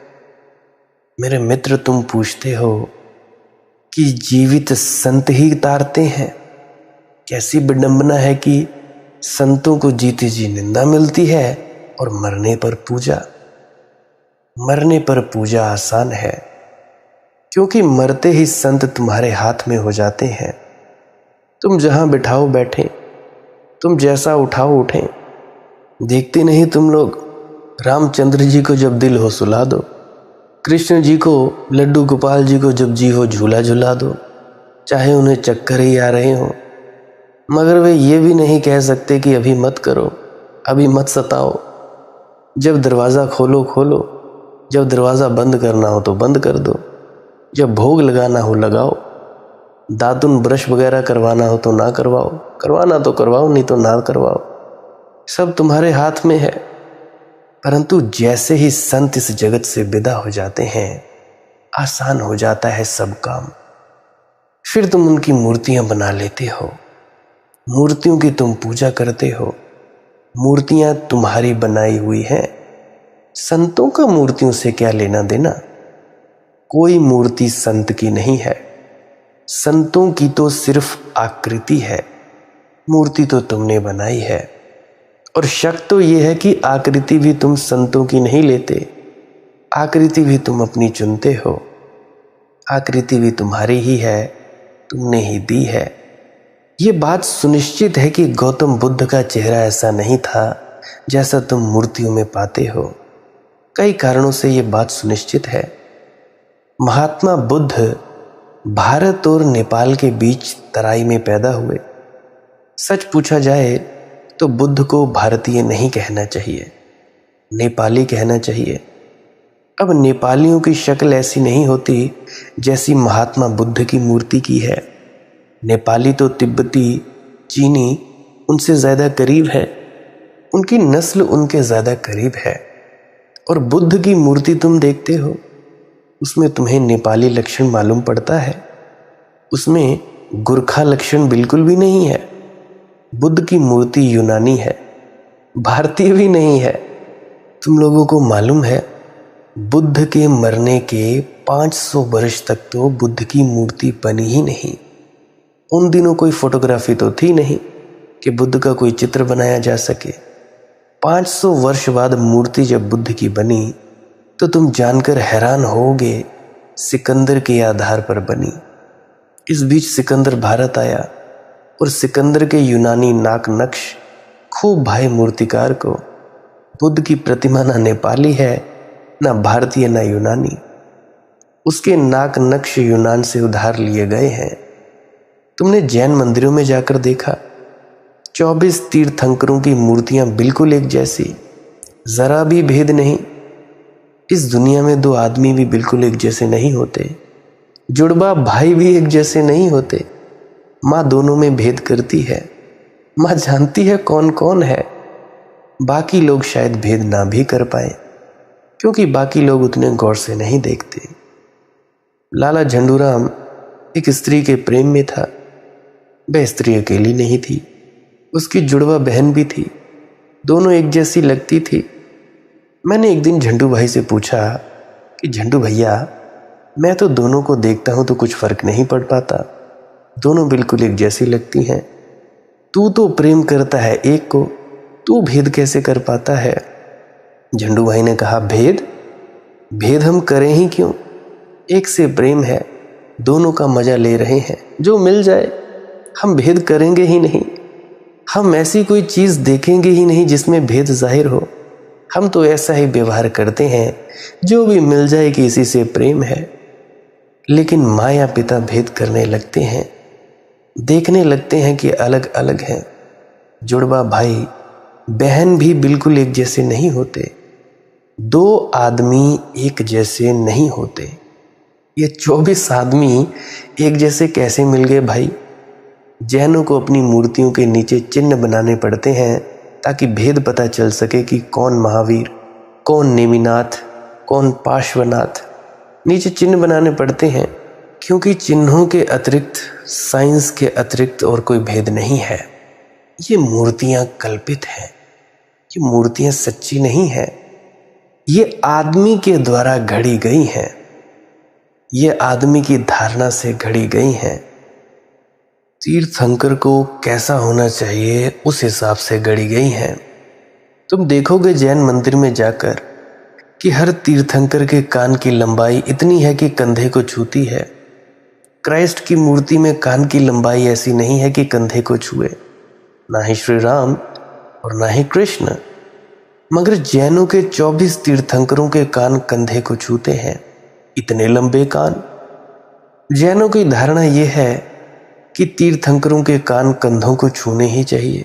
मेरे मित्र, तुम पूछते हो कि जीवित संत ही तारते हैं। कैसी विडंबना है कि संतों को जीते जी निंदा मिलती है और मरने पर पूजा। मरने पर पूजा आसान है, क्योंकि मरते ही संत तुम्हारे हाथ में हो जाते हैं। तुम जहां बिठाओ बैठे, तुम जैसा उठाओ उठें। देखते नहीं तुम लोग, रामचंद्र जी को जब दिल हो सुला दो, कृष्ण जी को, लड्डू गोपाल जी को जब जी हो झूला झुला दो, चाहे उन्हें चक्कर ही आ रहे हो, मगर वे ये भी नहीं कह सकते कि अभी मत करो, अभी मत सताओ। जब दरवाज़ा खोलो खोलो, जब दरवाज़ा बंद करना हो तो बंद कर दो, जब भोग लगाना हो लगाओ, दातुन ब्रश वगैरह करवाना हो तो ना करवाओ, करवाना तो करवाओ, नहीं तो ना करवाओ, सब तुम्हारे हाथ में है। परंतु जैसे ही संत इस जगत से विदा हो जाते हैं, आसान हो जाता है सब काम। फिर तुम उनकी मूर्तियां बना लेते हो, मूर्तियों की तुम पूजा करते हो। मूर्तियां तुम्हारी बनाई हुई हैं, संतों का मूर्तियों से क्या लेना देना। कोई मूर्ति संत की नहीं है, संतों की तो सिर्फ आकृति है, मूर्ति तो तुमने बनाई है। और शक तो यह है कि आकृति भी तुम संतों की नहीं लेते, आकृति भी तुम अपनी चुनते हो। आकृति भी तुम्हारी ही है, तुमने ही दी है। ये बात सुनिश्चित है कि गौतम बुद्ध का चेहरा ऐसा नहीं था जैसा तुम मूर्तियों में पाते हो। कई कारणों से ये बात सुनिश्चित है। महात्मा बुद्ध भारत और नेपाल के बीच तराई में पैदा हुए। सच पूछा जाए तो बुद्ध को भारतीय नहीं कहना चाहिए, नेपाली कहना चाहिए। अब नेपालियों की शक्ल ऐसी नहीं होती जैसी महात्मा बुद्ध की मूर्ति की है। नेपाली तो तिब्बती, चीनी उनसे ज़्यादा करीब है, उनकी नस्ल उनके ज़्यादा करीब है। और बुद्ध की मूर्ति तुम देखते हो, उसमें तुम्हें नेपाली लक्षण मालूम पड़ता है, उसमें गुरखा लक्षण बिल्कुल भी नहीं है। बुद्ध की मूर्ति यूनानी है, भारतीय भी नहीं है। तुम लोगों को मालूम है, बुद्ध के मरने के 500 वर्ष तक तो बुद्ध की मूर्ति बनी ही नहीं। उन दिनों कोई फोटोग्राफी तो थी नहीं, कि बुद्ध का कोई चित्र बनाया जा सके। 500 वर्ष बाद मूर्ति जब बुद्ध की बनी तो तुम जानकर हैरान होगे सिकंदर के आधार पर बनी। इस बीच सिकंदर भारत आया और सिकंदर के यूनानी नाक नक्श खूब भाई मूर्तिकार को। बुद्ध की प्रतिमा ना नेपाली है, ना भारतीय, ना यूनानी। उसके नाक नक्श यूनान से उधार लिए गए हैं। तुमने जैन मंदिरों में जाकर देखा, 24 तीर्थंकरों की मूर्तियां बिल्कुल एक जैसी, जरा भी भेद नहीं। इस दुनिया में 2 आदमी भी बिल्कुल एक जैसे नहीं होते, जुड़वा भाई भी एक जैसे नहीं होते। माँ दोनों में भेद करती है। माँ जानती है कौन कौन है। बाकी लोग शायद भेद ना भी कर पाए, क्योंकि बाकी लोग उतने गौर से नहीं देखते। लाला झंडूराम एक स्त्री के प्रेम में था। वह स्त्री अकेली नहीं थी, उसकी जुड़वा बहन भी थी। दोनों एक जैसी लगती थी। मैंने एक दिन झंडू भाई से पूछा कि झंडू भैया, मैं तो दोनों को देखता हूं तो कुछ फर्क नहीं पड़ पाता, दोनों बिल्कुल एक जैसी लगती हैं। तू तो प्रेम करता है एक को, तू भेद कैसे कर पाता है? झंडू भाई ने कहा, भेद हम करें ही क्यों? एक से प्रेम है, दोनों का मजा ले रहे हैं, जो मिल जाए। हम भेद करेंगे ही नहीं। हम ऐसी कोई चीज देखेंगे ही नहीं जिसमें भेद जाहिर हो। हम तो ऐसा ही व्यवहार करते हैं, जो भी मिल जाए कि इसी से प्रेम है। लेकिन माँ या पिता भेद करने लगते हैं, देखने लगते हैं कि अलग अलग हैं। जुड़वा भाई बहन भी बिल्कुल एक जैसे नहीं होते। 2 आदमी एक जैसे नहीं होते। ये 24 आदमी एक जैसे कैसे मिल गए भाई? जैनों को अपनी मूर्तियों के नीचे चिन्ह बनाने पड़ते हैं ताकि भेद पता चल सके कि कौन महावीर, कौन नेमिनाथ, कौन पार्श्वनाथ। नीचे चिन्ह बनाने पड़ते हैं, क्योंकि चिन्हों के अतिरिक्त, साइंस के अतिरिक्त और कोई भेद नहीं है। ये मूर्तियां कल्पित हैं, ये मूर्तियां सच्ची नहीं है। ये आदमी के द्वारा घड़ी गई हैं, ये आदमी की धारणा से घड़ी गई हैं। तीर्थंकर को कैसा होना चाहिए उस हिसाब से गढ़ी गई हैं। तुम देखोगे जैन मंदिर में जाकर कि हर तीर्थंकर के कान की लंबाई इतनी है कि कंधे को छूती है। क्राइस्ट की मूर्ति में कान की लंबाई ऐसी नहीं है कि कंधे को छुए, ना ही श्री राम और ना ही कृष्ण। मगर जैनों के 24 तीर्थंकरों के कान कंधे को छूते हैं, इतने लंबे कान। जैनों की धारणा यह है कि तीर्थंकरों के कान कंधों को छूने ही चाहिए,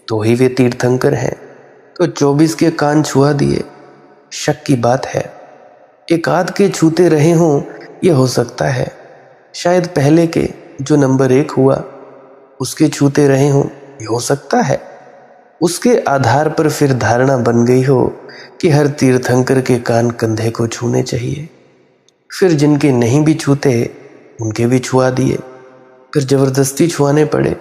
तो ही वे तीर्थंकर हैं। तो 24 के कान छुआ दिए, शक की बात है। एक आध के छूते रहे हों, यह हो सकता है। शायद पहले के जो नंबर 1 हुआ उसके छूते रहे हों, यह हो सकता है। उसके आधार पर फिर धारणा बन गई हो कि हर तीर्थंकर के कान कंधे को छूने चाहिए। फिर जिनके नहीं भी छूते उनके भी छुआ दिए, फिर जबरदस्ती छुआने पड़े,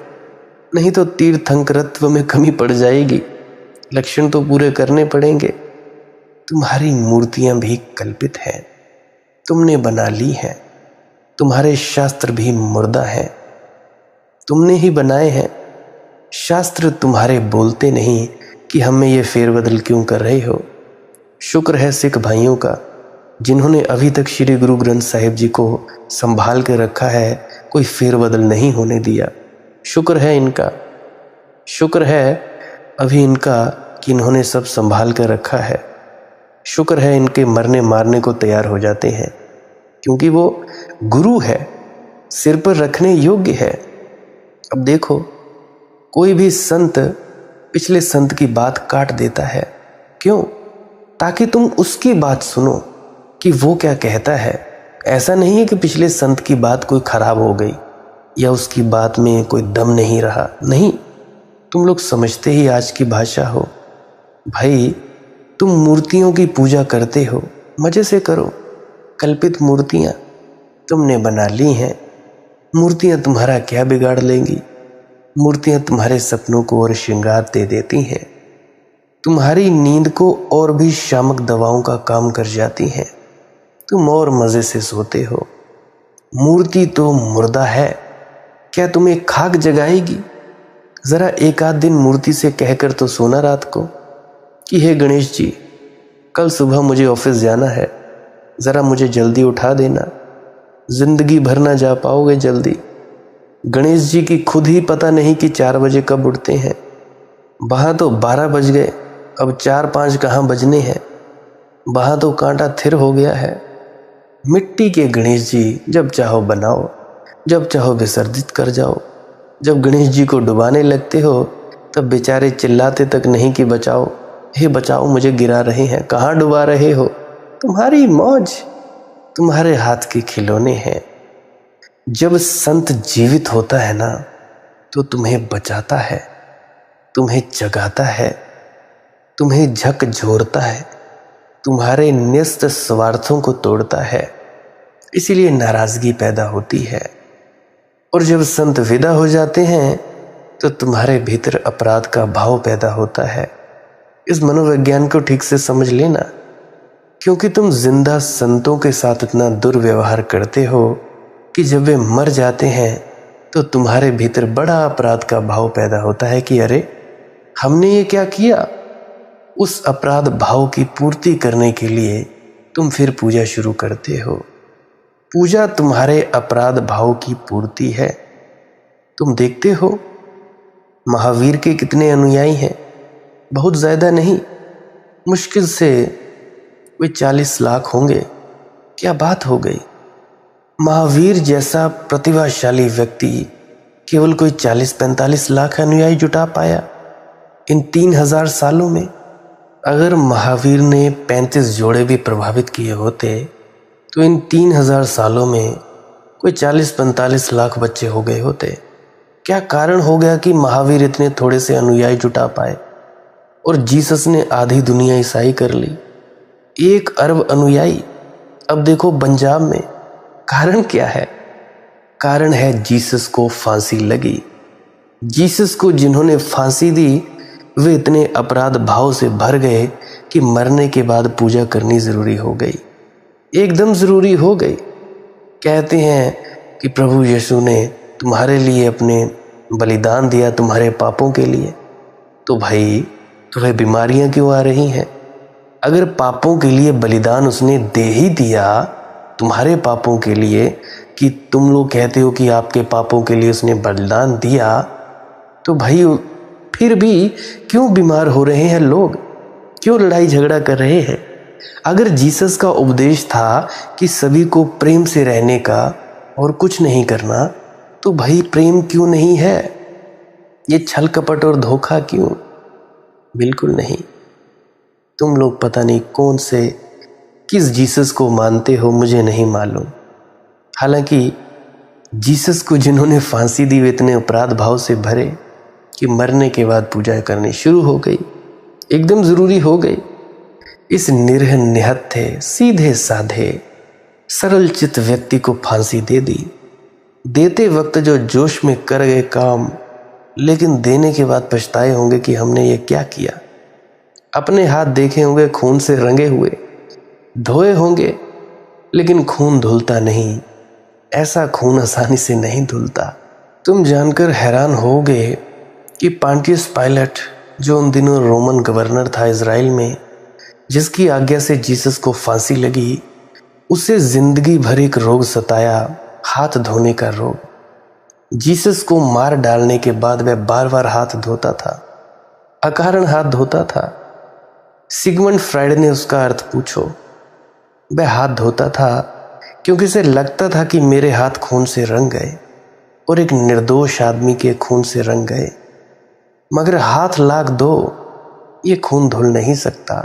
नहीं तो तीर्थंकरत्व में कमी पड़ जाएगी। लक्षण तो पूरे करने पड़ेंगे। तुम्हारी मूर्तियां भी कल्पित हैं, तुमने बना ली हैं। तुम्हारे शास्त्र भी मुर्दा हैं, तुमने ही बनाए हैं। शास्त्र तुम्हारे बोलते नहीं कि हमें ये फेरबदल क्यों कर रहे हो। शुक्र है सिख भाइयों का, जिन्होंने अभी तक श्री गुरु ग्रंथ साहिब जी को संभाल के रखा है, कोई फेरबदल नहीं होने दिया। शुक्र है इनका, शुक्र है अभी इनका कि इन्होंने सब संभाल कर रखा है। शुक्र है इनके मरने मारने को तैयार हो जाते हैं, क्योंकि वो गुरु है, सिर पर रखने योग्य है। अब देखो, कोई भी संत पिछले संत की बात काट देता है, क्यों? ताकि तुम उसकी बात सुनो कि वो क्या कहता है। ऐसा नहीं है कि पिछले संत की बात कोई खराब हो गई या उसकी बात में कोई दम नहीं रहा। नहीं, तुम लोग समझते ही आज की भाषा हो। भाई, तुम मूर्तियों की पूजा करते हो, मजे से करो। कल्पित मूर्तियां तुमने बना ली हैं। मूर्तियां तुम्हारा क्या बिगाड़ लेंगी? मूर्तियां तुम्हारे सपनों को और श्रृंगार दे देती हैं, तुम्हारी नींद को और भी शामक दवाओं का काम कर जाती हैं। तुम और मजे से सोते हो। मूर्ति तो मुर्दा है, क्या तुम्हें खाक जगाएगी? जरा एक आध दिन मूर्ति से कहकर तो सोना रात को कि हे गणेश जी, कल सुबह मुझे ऑफिस जाना है, जरा मुझे जल्दी उठा देना, जिंदगी भर ना जा पाओगे जल्दी। गणेश जी की खुद ही पता नहीं कि 4 बजे कब उठते हैं। वहां तो 12 बज गए, अब 4-5 कहाँ बजने हैं। वहां तो कांटा थिर हो गया है। मिट्टी के गणेश जी जब चाहो बनाओ, जब चाहो विसर्जित कर जाओ। जब गणेश जी को डुबाने लगते हो तब बेचारे चिल्लाते तक नहीं कि बचाओ, हे बचाओ मुझे गिरा रहे हैं। कहाँ डुबा रहे हो? तुम्हारी मौज, तुम्हारे हाथ के खिलौने हैं। जब संत जीवित होता है ना तो तुम्हें बचाता है, तुम्हें जगाता है, तुम्हें झकझोरता है, तुम्हारे न्यस्त स्वार्थों को तोड़ता है। इसीलिए नाराजगी पैदा होती है। और जब संत विदा हो जाते हैं तो तुम्हारे भीतर अपराध का भाव पैदा होता है। इस मनोविज्ञान को ठीक से समझ लेना, क्योंकि तुम जिंदा संतों के साथ इतना दुर्व्यवहार करते हो कि जब वे मर जाते हैं तो तुम्हारे भीतर बड़ा अपराध का भाव पैदा होता है कि अरे हमने ये क्या किया। उस अपराध भाव की पूर्ति करने के लिए तुम फिर पूजा शुरू करते हो। पूजा तुम्हारे अपराध भाव की पूर्ति है। तुम देखते हो महावीर के कितने अनुयायी हैं? बहुत ज़्यादा नहीं, मुश्किल से वे 40 लाख होंगे। क्या बात हो गई। महावीर जैसा प्रतिभाशाली व्यक्ति केवल कोई 40-45 लाख अनुयायी जुटा पाया इन 3000 सालों में। अगर महावीर ने 35 जोड़े भी प्रभावित किए होते तो इन 3000 सालों में कोई 40-45 लाख बच्चे हो गए होते। क्या कारण हो गया कि महावीर इतने थोड़े से अनुयायी जुटा पाए और जीसस ने आधी दुनिया ईसाई कर ली? 1 अरब अनुयायी। अब देखो पंजाब में। कारण क्या है? कारण है जीसस को फांसी लगी। जीसस को जिन्होंने फांसी दी वे इतने अपराध भाव से भर गए कि मरने के बाद पूजा करनी जरूरी हो गई, एकदम जरूरी हो गई। कहते हैं कि प्रभु यीशु ने तुम्हारे लिए अपने बलिदान दिया, तुम्हारे पापों के लिए। तो भाई तुम्हें बीमारियां क्यों आ रही हैं? अगर पापों के लिए बलिदान उसने दे ही दिया, तुम्हारे पापों के लिए, कि तुम लोग कहते हो कि आपके पापों के लिए उसने बलिदान दिया, तो भाई फिर भी क्यों बीमार हो रहे हैं लोग? क्यों लड़ाई झगड़ा कर रहे हैं? अगर जीसस का उपदेश था कि सभी को प्रेम से रहने का और कुछ नहीं करना, तो भाई प्रेम क्यों नहीं है? ये छल कपट और धोखा क्यों? बिल्कुल नहीं। तुम लोग पता नहीं कौन से किस जीसस को मानते हो, मुझे नहीं मालूम। हालांकि जीसस को जिन्होंने फांसी दी वे इतने अपराध भाव से भरे कि मरने के बाद पूजा करनी शुरू हो गई, एकदम जरूरी हो गई। इस निरह निहत्थे सीधे साधे सरल चित्त व्यक्ति को फांसी दे दी। देते वक्त जो जोश में कर गए काम, लेकिन देने के बाद पछताए होंगे कि हमने ये क्या किया। अपने हाथ देखे होंगे खून से रंगे हुए, धोए होंगे, लेकिन खून धुलता नहीं। ऐसा खून आसानी से नहीं धुलता। तुम जानकर हैरान होगे कि पांटियस पायलट, जो उन दिनों रोमन गवर्नर था इजराइल में, जिसकी आज्ञा से जीसस को फांसी लगी, उसे जिंदगी भर एक रोग सताया, हाथ धोने का रोग। जीसस को मार डालने के बाद वह बार बार हाथ धोता था, अकारण हाथ धोता था। सिगमंड फ्राइड ने उसका अर्थ पूछो। वह हाथ धोता था क्योंकि उसे लगता था कि मेरे हाथ खून से रंग गए और एक निर्दोष आदमी के खून से रंग गए। मगर हाथ लाख दो, ये खून धुल नहीं सकता,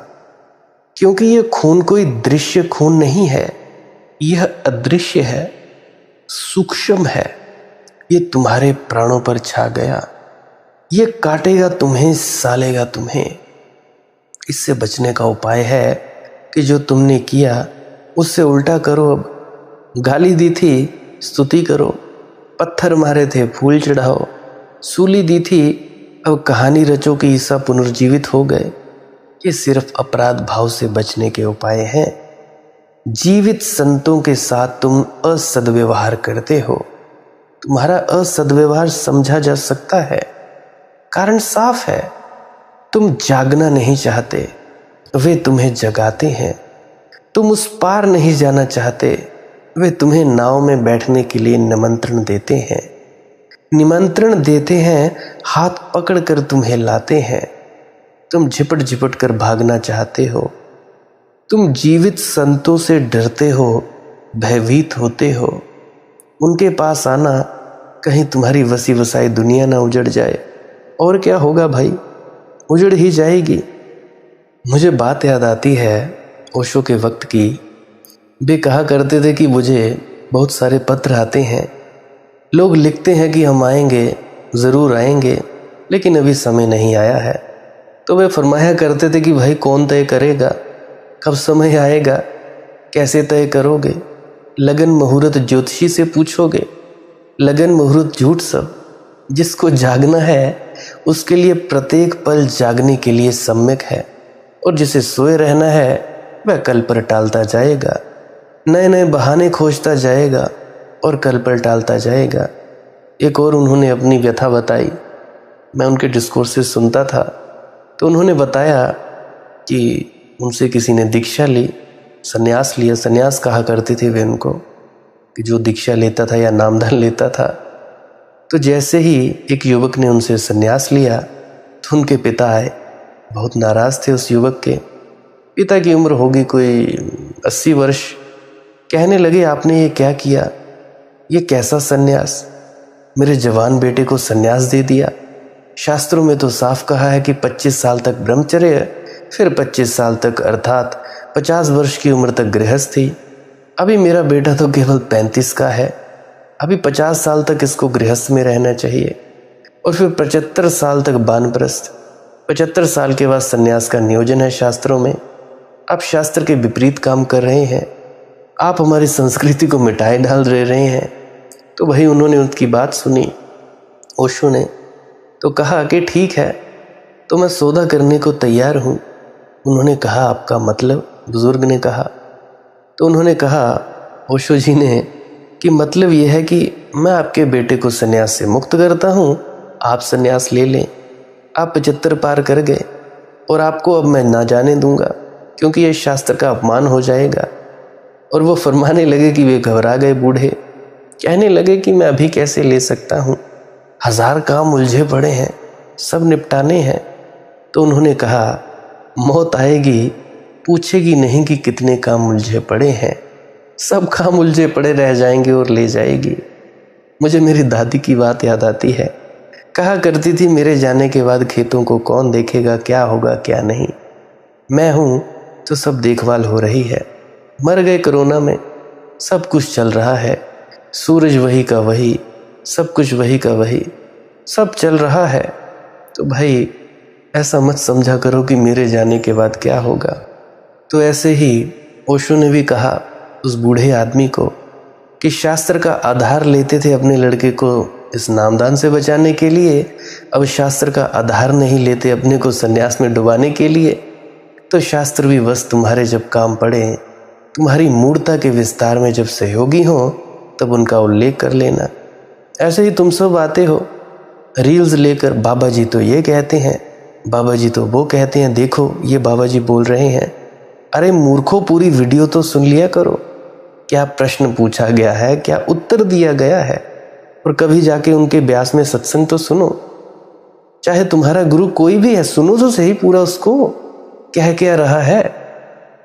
क्योंकि ये खून कोई दृश्य खून नहीं है, यह अदृश्य है, सूक्ष्म है। ये तुम्हारे प्राणों पर छा गया, ये काटेगा तुम्हें, सालेगा तुम्हें। इससे बचने का उपाय है कि जो तुमने किया उससे उल्टा करो। अब गाली दी थी, स्तुति करो। पत्थर मारे थे, फूल चढ़ाओ। सूली दी थी, अब कहानी रचो कि ईसा पुनर्जीवित हो गए। ये सिर्फ अपराध भाव से बचने के उपाय हैं। जीवित संतों के साथ तुम असद्व्यवहार करते हो। तुम्हारा असद्व्यवहार समझा जा सकता है, कारण साफ है, तुम जागना नहीं चाहते, वे तुम्हें जगाते हैं। तुम उस पार नहीं जाना चाहते, वे तुम्हें नाव में बैठने के लिए निमंत्रण देते हैं। निमंत्रण देते हैं, हाथ पकड़कर तुम्हें लाते हैं। तुम झिपट झिपट कर भागना चाहते हो। तुम जीवित संतों से डरते हो, भयभीत होते हो। उनके पास आना, कहीं तुम्हारी वसी वसाई दुनिया ना उजड़ जाए। और क्या होगा भाई, उजड़ ही जाएगी। मुझे बात याद आती है ओशो के वक्त की। वे कहा करते थे कि मुझे बहुत सारे पत्र आते हैं, लोग लिखते हैं कि हम आएंगे, ज़रूर आएंगे, लेकिन अभी समय नहीं आया है। तो वे फरमाया करते थे कि भाई कौन तय करेगा, कब समय आएगा, कैसे तय करोगे? लगन मुहूर्त ज्योतिषी से पूछोगे? लगन मुहूर्त झूठ सब। जिसको जागना है उसके लिए प्रत्येक पल जागने के लिए सम्यक है, और जिसे सोए रहना है वह कल पर टालता जाएगा, नए नए बहाने खोजता जाएगा और कल पर टालता जाएगा। एक और उन्होंने अपनी व्यथा बताई। मैं उनके डिस्कोर्सेस सुनता था, तो उन्होंने बताया कि उनसे किसी ने दीक्षा ली, संन्यास लिया। संन्यास कहा करते थे वे उनको, कि जो दीक्षा लेता था या नामदान लेता था। तो जैसे ही एक युवक ने उनसे संन्यास लिया तो उनके पिता आए, बहुत नाराज़ थे उस युवक के। पिता की उम्र होगी कोई 80 वर्ष। कहने लगे, आपने ये क्या किया? ये कैसा संन्यास? मेरे जवान बेटे को संन्यास दे दिया। शास्त्रों में तो साफ कहा है कि 25 साल तक ब्रह्मचर्य, फिर 25 साल तक अर्थात 50 वर्ष की उम्र तक गृहस्थी। अभी मेरा बेटा तो केवल 35 का है, अभी 50 साल तक इसको गृहस्थ में रहना चाहिए, और फिर 75 साल तक वानप्रस्थ। 75 साल के बाद संन्यास का नियोजन है शास्त्रों में। आप शास्त्र के विपरीत काम कर रहे हैं, आप हमारी संस्कृति को मिटाए डाल रहे हैं। तो भाई उन्होंने उनकी बात सुनी ओशो ने, तो कहा कि ठीक है, तो मैं सौदा करने को तैयार हूँ। उन्होंने कहा, आपका मतलब? बुजुर्ग ने कहा। तो उन्होंने कहा ओशो जी ने कि मतलब यह है कि मैं आपके बेटे को संन्यास से मुक्त करता हूँ, आप संन्यास ले लें। आप 75 पार कर गए, और आपको अब मैं ना जाने दूंगा, क्योंकि यह शास्त्र का अपमान हो जाएगा। और वो फरमाने लगे कि वे घबरा गए बूढ़े, कहने लगे कि मैं अभी कैसे ले सकता हूँ, 1000 काम उलझे पड़े हैं, सब निपटाने हैं। तो उन्होंने कहा, मौत आएगी, पूछेगी नहीं कि कितने काम उलझे पड़े हैं, सब काम उलझे पड़े रह जाएंगे और ले जाएगी। मुझे मेरी दादी की बात याद आती है। कहा करती थी, मेरे जाने के बाद खेतों को कौन देखेगा, क्या होगा क्या नहीं। मैं हूँ तो सब देखभाल हो रही है। मर गए कोरोना में, सब कुछ चल रहा है, सूरज वही का वही, सब कुछ वही का वही, सब चल रहा है। तो भाई ऐसा मत समझा करो कि मेरे जाने के बाद क्या होगा। तो ऐसे ही ओशो ने भी कहा उस बूढ़े आदमी को कि शास्त्र का आधार लेते थे अपने लड़के को इस नामदान से बचाने के लिए, अब शास्त्र का आधार नहीं लेते अपने को संन्यास में डुबाने के लिए। तो शास्त्र भी बस तुम्हारे जब काम पड़े, तुम्हारी मूर्ता के विस्तार में जब सहयोगी हो, तब उनका उल्लेख कर लेना। ऐसे ही तुम सब आते हो रील्स लेकर, बाबा जी तो ये कहते हैं, बाबा जी तो वो कहते हैं, देखो ये बाबा जी बोल रहे हैं। अरे मूर्खों, पूरी वीडियो तो सुन लिया करो। क्या प्रश्न पूछा गया है, क्या उत्तर दिया गया है, और कभी जाके उनके व्यास में सत्संग तो सुनो। चाहे तुम्हारा गुरु कोई भी है, सुनो तो सही पूरा उसको, कह क्या रहा है,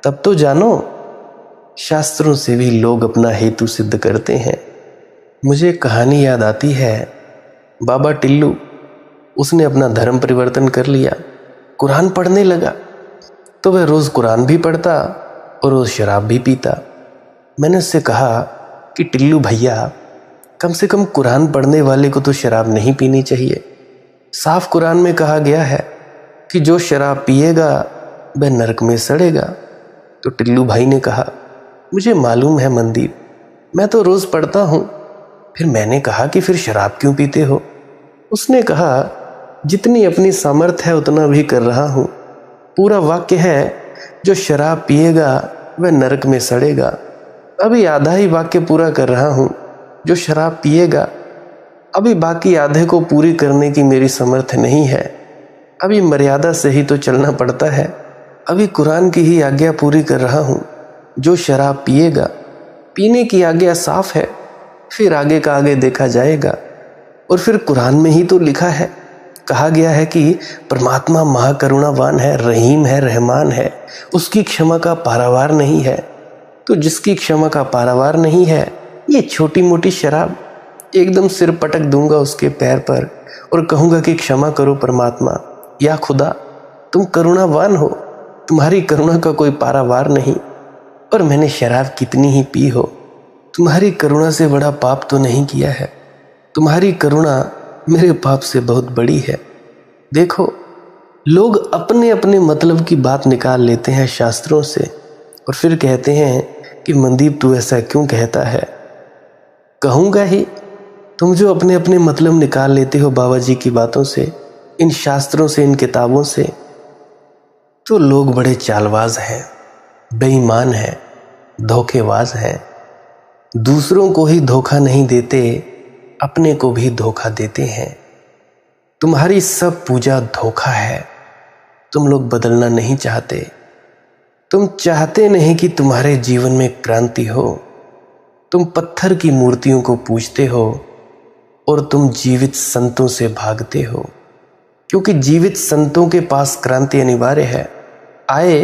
तब तो जानो। शास्त्रों से भी लोग अपना हेतु सिद्ध करते हैं। मुझे एक कहानी याद आती है, बाबा टिल्लू, उसने अपना धर्म परिवर्तन कर लिया, कुरान पढ़ने लगा। तो वह रोज़ कुरान भी पढ़ता और रोज़ शराब भी पीता। मैंने उससे कहा कि टिल्लू भैया, कम से कम कुरान पढ़ने वाले को तो शराब नहीं पीनी चाहिए। साफ कुरान में कहा गया है कि जो शराब पिएगा वह नरक में सड़ेगा। तो टिल्लू भाई ने कहा, मुझे मालूम है मनदीप, मैं तो रोज़ पढ़ता हूँ। फिर मैंने कहा कि फिर शराब क्यों पीते हो? उसने कहा, जितनी अपनी सामर्थ्य है उतना भी कर रहा हूँ। पूरा वाक्य है, जो शराब पिएगा वह नरक में सड़ेगा। अभी आधा ही वाक्य पूरा कर रहा हूँ, जो शराब पिएगा अभी बाकी आधे को पूरी करने की मेरी समर्थ नहीं है। अभी मर्यादा से ही तो चलना पड़ता है। अभी कुरान की ही आज्ञा पूरी कर रहा हूँ। जो शराब पिएगा, पीने की आज्ञा साफ है, फिर आगे का आगे देखा जाएगा। और फिर कुरान में ही तो लिखा है, कहा गया है कि परमात्मा महाकरुणावान है, रहीम है, रहमान है, उसकी क्षमा का पारावार नहीं है। तो जिसकी क्षमा का पारावार नहीं है, ये छोटी मोटी शराब, एकदम सिर पटक दूंगा उसके पैर पर और कहूँगा कि क्षमा करो परमात्मा, या खुदा तुम करुणावान हो, तुम्हारी करुणा का कोई पारावार नहीं। और मैंने शराब कितनी ही पी हो, तुम्हारी करुणा से बड़ा पाप तो नहीं किया है। तुम्हारी करुणा मेरे पाप से बहुत बड़ी है। देखो, लोग अपने अपने मतलब की बात निकाल लेते हैं शास्त्रों से और फिर कहते हैं कि मनदीप तू ऐसा क्यों कहता है। कहूँगा ही, तुम जो अपने अपने मतलब निकाल लेते हो बाबा जी की बातों से, इन शास्त्रों से, इन किताबों से, तो लोग बड़े चालबाज हैं, बेईमान हैं, धोखेबाज हैं। दूसरों को ही धोखा नहीं देते, अपने को भी धोखा देते हैं। तुम्हारी सब पूजा धोखा है। तुम लोग बदलना नहीं चाहते। तुम चाहते नहीं कि तुम्हारे जीवन में क्रांति हो। तुम पत्थर की मूर्तियों को पूजते हो और तुम जीवित संतों से भागते हो, क्योंकि जीवित संतों के पास क्रांति अनिवार्य है। आए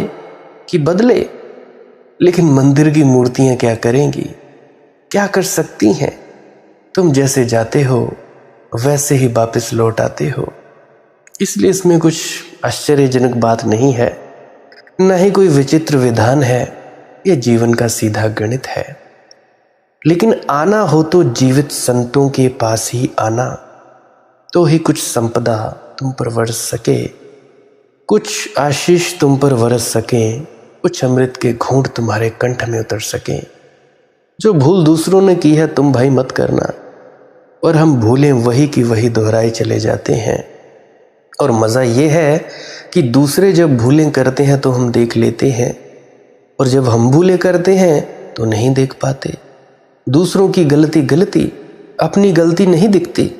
कि बदले, लेकिन मंदिर की मूर्तियां क्या करेंगी, क्या कर सकती हैं। तुम जैसे जाते हो वैसे ही वापस लौट आते हो। इसलिए इसमें कुछ आश्चर्यजनक बात नहीं है, न ही कोई विचित्र विधान है। यह जीवन का सीधा गणित है। लेकिन आना हो तो जीवित संतों के पास ही आना, तो ही कुछ संपदा तुम पर बरस सके, कुछ आशीष तुम पर बरस सके, कुछ अमृत के घूंट तुम्हारे कंठ में उतर सके। जो भूल दूसरों ने की है तुम भाई मत करना, और हम भूलें वही की वही दोहराए चले जाते हैं। और मज़ा ये है कि दूसरे जब भूलें करते हैं तो हम देख लेते हैं, और जब हम भूलें करते हैं तो नहीं देख पाते। दूसरों की गलती गलती, अपनी गलती नहीं दिखती।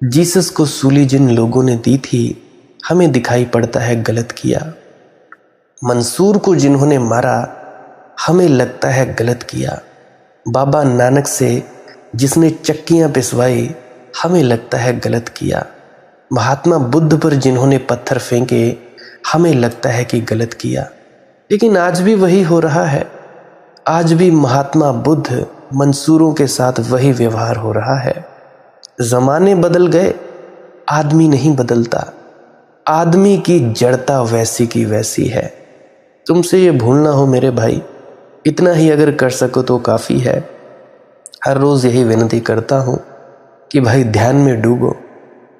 जीसस को सूली जिन लोगों ने दी थी, हमें दिखाई पड़ता है गलत किया। मंसूर को जिन्होंने मारा, हमें लगता है गलत किया। बाबा नानक से जिसने चक्कियां पिसवाई, हमें लगता है गलत किया। महात्मा बुद्ध पर जिन्होंने पत्थर फेंके, हमें लगता है कि गलत किया। लेकिन आज भी वही हो रहा है। आज भी महात्मा बुद्ध मंसूरों के साथ वही व्यवहार हो रहा है। जमाने बदल गए, आदमी नहीं बदलता। आदमी की जड़ता वैसी की वैसी है। तुमसे ये भूलना हो मेरे भाई, इतना ही अगर कर सको तो काफ़ी है। हर रोज़ यही विनती करता हूँ कि भाई ध्यान में डूबो,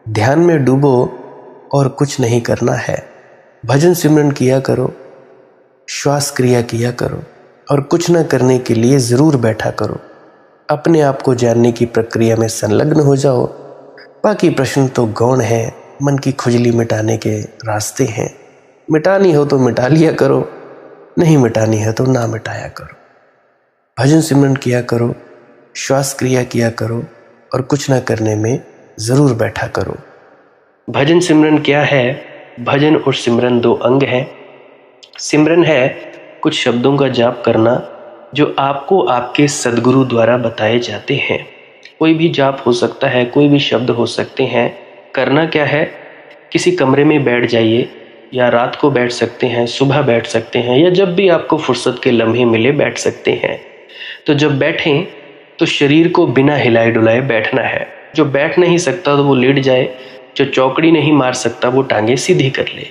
ध्यान में डूबो और कुछ नहीं करना है। भजन सिमरन किया करो, श्वास क्रिया किया करो, और कुछ न करने के लिए ज़रूर बैठा करो। अपने आप को जानने की प्रक्रिया में संलग्न हो जाओ। बाकी प्रश्न तो गौण है, मन की खुजली मिटाने के रास्ते हैं। मिटानी हो तो मिटा लिया करो, नहीं मिटानी है तो ना मिटाया करो। भजन सिमरन किया करो, श्वास क्रिया किया करो, और कुछ ना करने में ज़रूर बैठा करो। भजन सिमरन क्या है? भजन और सिमरन दो अंग हैं। सिमरन है कुछ शब्दों का जाप करना जो आपको आपके सद्गुरु द्वारा बताए जाते हैं। कोई भी जाप हो सकता है, कोई भी शब्द हो सकते हैं। करना क्या है? किसी कमरे में बैठ जाइए, या रात को बैठ सकते हैं, सुबह बैठ सकते हैं, या जब भी आपको फुर्सत के लम्हे मिले बैठ सकते हैं। तो जब बैठें तो शरीर को बिना हिलाए डुलाए बैठना है। जो बैठ नहीं सकता तो वो लेट जाए, जो चौकड़ी नहीं मार सकता वो टांगे सीधी कर ले।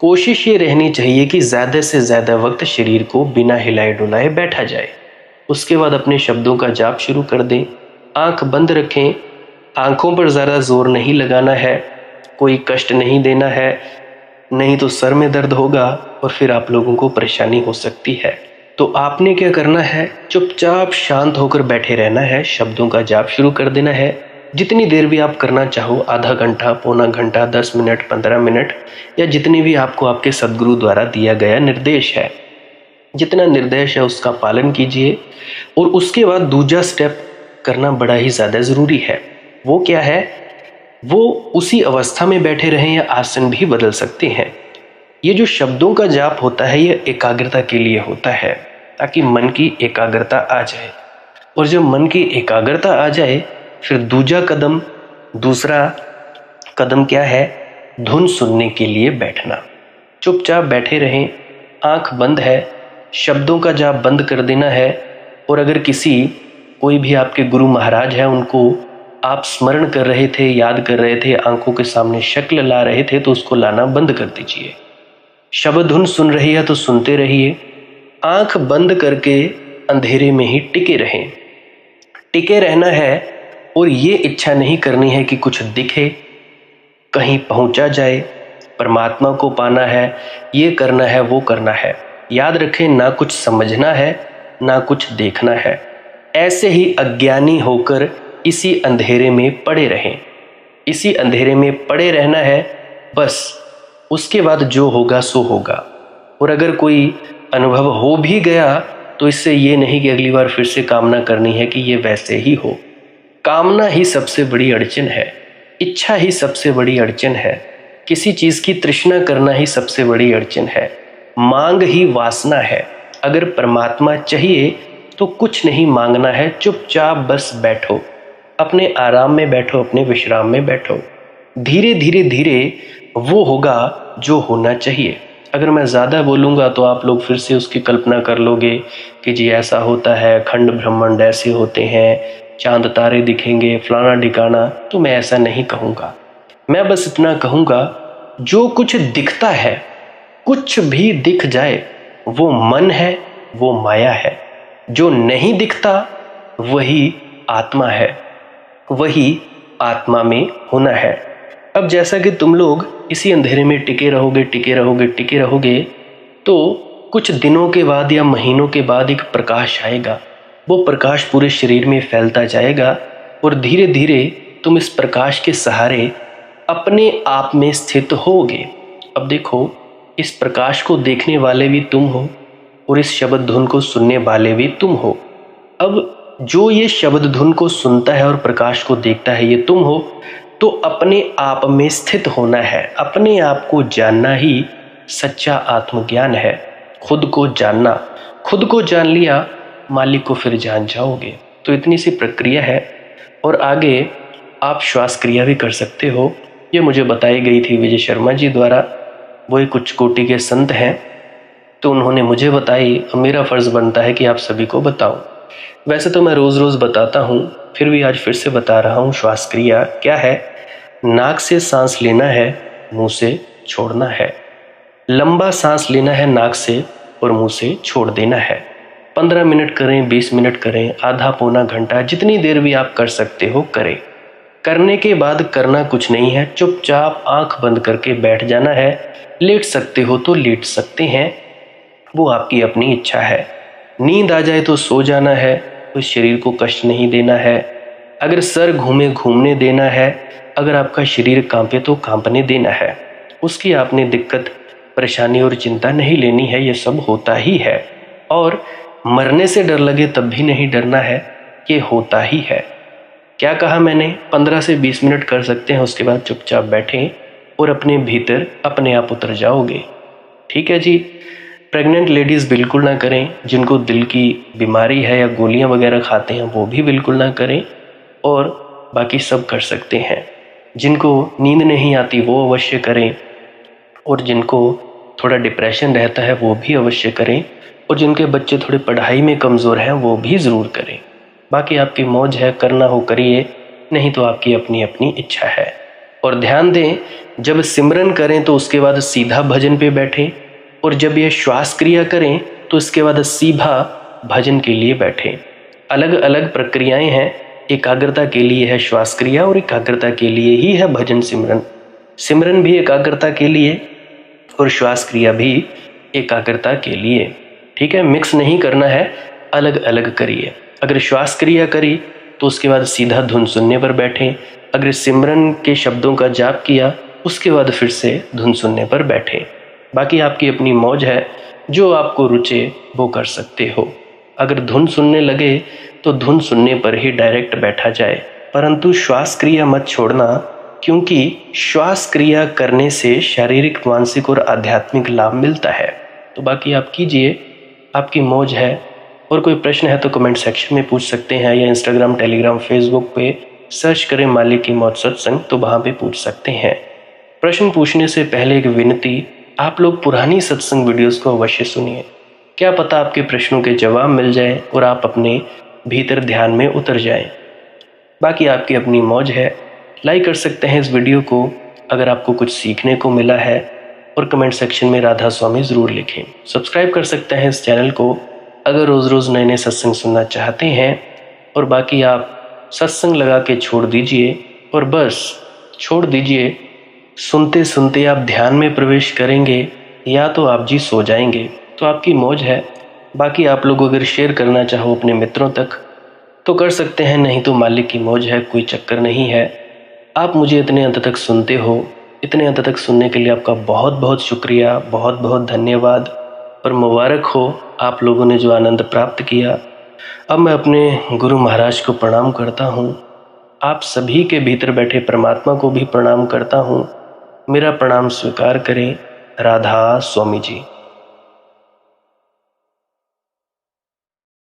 कोशिश ये रहनी चाहिए कि ज़्यादा से ज़्यादा वक्त शरीर को बिना हिलाए डुलाए बैठा जाए। उसके बाद अपने शब्दों का जाप शुरू कर दें। आंख बंद रखें, आंखों पर ज़्यादा जोर नहीं लगाना है, कोई कष्ट नहीं देना है, नहीं तो सर में दर्द होगा और फिर आप लोगों को परेशानी हो सकती है। तो आपने क्या करना है? चुपचाप शांत होकर बैठे रहना है, शब्दों का जाप शुरू कर देना है। जितनी देर भी आप करना चाहो, आधा घंटा, पौना घंटा, 10 मिनट, 15 मिनट, या जितनी भी आपको आपके सद्गुरु द्वारा दिया गया निर्देश है, जितना निर्देश है उसका पालन कीजिए। और उसके बाद दूसरा स्टेप करना बड़ा ही ज़्यादा ज़रूरी है। वो क्या है, वो उसी अवस्था में बैठे रहें या आसन भी बदल सकते हैं। ये जो शब्दों का जाप होता है ये एकाग्रता के लिए होता है, ताकि मन की एकाग्रता आ जाए। और जब मन की एकाग्रता आ जाए फिर दूसरा कदम क्या है, धुन सुनने के लिए बैठना। चुपचाप बैठे रहें, आंख बंद है, शब्दों का जाप बंद कर देना है। और अगर कोई भी आपके गुरु महाराज है उनको आप स्मरण कर रहे थे, याद कर रहे थे, आंखों के सामने शक्ल ला रहे थे, तो उसको लाना बंद कर दीजिए। शब्द धुन सुन रही है तो सुनते रहिए, आंख बंद करके अंधेरे में ही टिके रहें। टिके रहना है और ये इच्छा नहीं करनी है कि कुछ दिखे, कहीं पहुंचा जाए, परमात्मा को पाना है, ये करना है, वो करना है। याद रखें, ना कुछ समझना है ना कुछ देखना है। ऐसे ही अज्ञानी होकर इसी अंधेरे में पड़े रहें। इसी अंधेरे में पड़े रहना है बस। उसके बाद जो होगा सो होगा। और अगर कोई अनुभव हो भी गया तो इससे ये नहीं कि अगली बार फिर से कामना करनी है कि ये वैसे ही हो। कामना ही सबसे बड़ी अड़चन है, इच्छा ही सबसे बड़ी अड़चन है, किसी चीज़ की तृष्णा करना ही सबसे बड़ी अड़चन है, मांग ही वासना है। अगर परमात्मा चाहिए तो कुछ नहीं मांगना है, चुपचाप बस बैठो, अपने आराम में बैठो, अपने विश्राम में बैठो। धीरे धीरे धीरे वो होगा जो होना चाहिए। अगर मैं ज़्यादा बोलूँगा तो आप लोग फिर से उसकी कल्पना कर लोगे कि जी ऐसा होता है, खंड ब्रह्मांड ऐसे होते हैं, चांद तारे दिखेंगे, फलाना ढिकाना। तो मैं ऐसा नहीं कहूँगा। मैं बस इतना कहूँगा, जो कुछ दिखता है, कुछ भी दिख जाए, वो मन है, वो माया है। जो नहीं दिखता वही आत्मा है, वही आत्मा में होना है। अब जैसा कि तुम लोग इसी अंधेरे में टिके रहोगे, तो कुछ दिनों के बाद या महीनों के बाद एक प्रकाश आएगा। वो प्रकाश पूरे शरीर में फैलता जाएगा और धीरे धीरे तुम इस प्रकाश के सहारे अपने आप में स्थित होगे। अब देखो, इस प्रकाश को देखने वाले भी तुम हो और इस शब्द धुन को सुनने वाले भी तुम हो। अब जो ये शब्द धुन को सुनता है और प्रकाश को देखता है, ये तुम हो। तो अपने आप में स्थित होना है, अपने आप को जानना ही सच्चा आत्मज्ञान है। खुद को जानना, खुद को जान लिया मालिक को फिर जान जाओगे। तो इतनी सी प्रक्रिया है। और आगे आप श्वास क्रिया भी कर सकते हो। ये मुझे बताई गई थी विजय शर्मा जी द्वारा। वो एक उच्च कोटि के संत हैं, तो उन्होंने मुझे बताई, और मेरा फ़र्ज़ बनता है कि आप सभी को बताऊं। वैसे तो मैं रोज़ रोज़ बताता हूं, फिर भी आज फिर से बता रहा हूं। श्वास क्रिया क्या है? नाक से सांस लेना है, मुंह से छोड़ना है। लंबा सांस लेना है नाक से और मुंह से छोड़ देना है। 15 मिनट करें, 20 मिनट करें, आधा पौना घंटा, जितनी देर भी आप कर सकते हो करें। करने के बाद करना कुछ नहीं है, चुपचाप आंख बंद करके बैठ जाना है। लेट सकते हो तो लेट सकते हैं, वो आपकी अपनी इच्छा है। नींद आ जाए तो सो जाना है, कोई शरीर को कष्ट नहीं देना है। अगर सर घूमने देना है, अगर आपका शरीर कांपे तो कांपने देना है। उसकी आपने दिक्कत, परेशानी और चिंता नहीं लेनी है, ये सब होता ही है। और मरने से डर लगे तब भी नहीं डरना है, ये होता ही है। क्या कहा मैंने? 15 से 20 मिनट कर सकते हैं, उसके बाद चुपचाप बैठें और अपने भीतर अपने आप उतर जाओगे। ठीक है जी। प्रेग्नेंट लेडीज़ बिल्कुल ना करें, जिनको दिल की बीमारी है या गोलियां वगैरह खाते हैं वो भी बिल्कुल ना करें, और बाकी सब कर सकते हैं। जिनको नींद नहीं आती वो अवश्य करें, और जिनको थोड़ा डिप्रेशन रहता है वो भी अवश्य करें, और जिनके बच्चे थोड़े पढ़ाई में कमज़ोर हैं वो भी ज़रूर करें। बाकी आपकी मौज है, करना हो करिए, नहीं तो आपकी अपनी अपनी इच्छा है। और ध्यान दें, जब सिमरन करें तो उसके बाद सीधा भजन पे बैठें, और जब ये श्वास क्रिया करें तो इसके बाद सीधा भजन के लिए बैठें। अलग अलग प्रक्रियाएं हैं। एकाग्रता के लिए है श्वास क्रिया और एकाग्रता के लिए ही है भजन सिमरन। सिमरन भी एकाग्रता के लिए और श्वास क्रिया भी एकाग्रता के लिए। ठीक है, मिक्स नहीं करना है, अलग अलग करिए। अगर श्वास क्रिया करी तो उसके बाद सीधा धुन सुनने पर बैठें। अगर सिमरन के शब्दों का जाप किया उसके बाद फिर से धुन सुनने पर बैठें। बाकी आपकी अपनी मौज है, जो आपको रुचे वो कर सकते हो। अगर धुन सुनने लगे तो धुन सुनने पर ही डायरेक्ट बैठा जाए, परंतु श्वास क्रिया मत छोड़ना, क्योंकि श्वास क्रिया करने से शारीरिक, मानसिक और आध्यात्मिक लाभ मिलता है। तो बाकी आप कीजिए, आपकी मौज है। और कोई प्रश्न है तो कमेंट सेक्शन में पूछ सकते हैं, या इंस्टाग्राम, टेलीग्राम, फेसबुक पे सर्च करें मालिक की मौज सत्संग, तो वहाँ पे पूछ सकते हैं। प्रश्न पूछने से पहले एक विनती, आप लोग पुरानी सत्संग वीडियोस को अवश्य सुनिए। क्या पता आपके प्रश्नों के जवाब मिल जाए और आप अपने भीतर ध्यान में उतर जाएं। बाकी आपकी अपनी मौज है। लाइक कर सकते हैं इस वीडियो को अगर आपको कुछ सीखने को मिला है, और कमेंट सेक्शन में राधा स्वामी ज़रूर लिखें। सब्सक्राइब कर सकते हैं इस चैनल को अगर रोज़ रोज़ नए नए सत्संग सुनना चाहते हैं। और बाकी आप सत्संग लगा के छोड़ दीजिए, और बस छोड़ दीजिए। सुनते सुनते आप ध्यान में प्रवेश करेंगे, या तो आप जी सो जाएंगे। तो आपकी मौज है। बाकी आप लोग अगर शेयर करना चाहो अपने मित्रों तक तो कर सकते हैं, नहीं तो मालिक की मौज है, कोई चक्कर नहीं है। आप मुझे इतने अंत तक सुनते हो, इतने अंत तक सुनने के लिए आपका बहुत बहुत शुक्रिया, बहुत बहुत धन्यवाद। और मुबारक हो आप लोगों ने जो आनंद प्राप्त किया। अब मैं अपने गुरु महाराज को प्रणाम करता हूँ। आप सभी के भीतर बैठे परमात्मा को भी प्रणाम करता हूँ। मेरा प्रणाम स्वीकार करें। राधा स्वामी जी।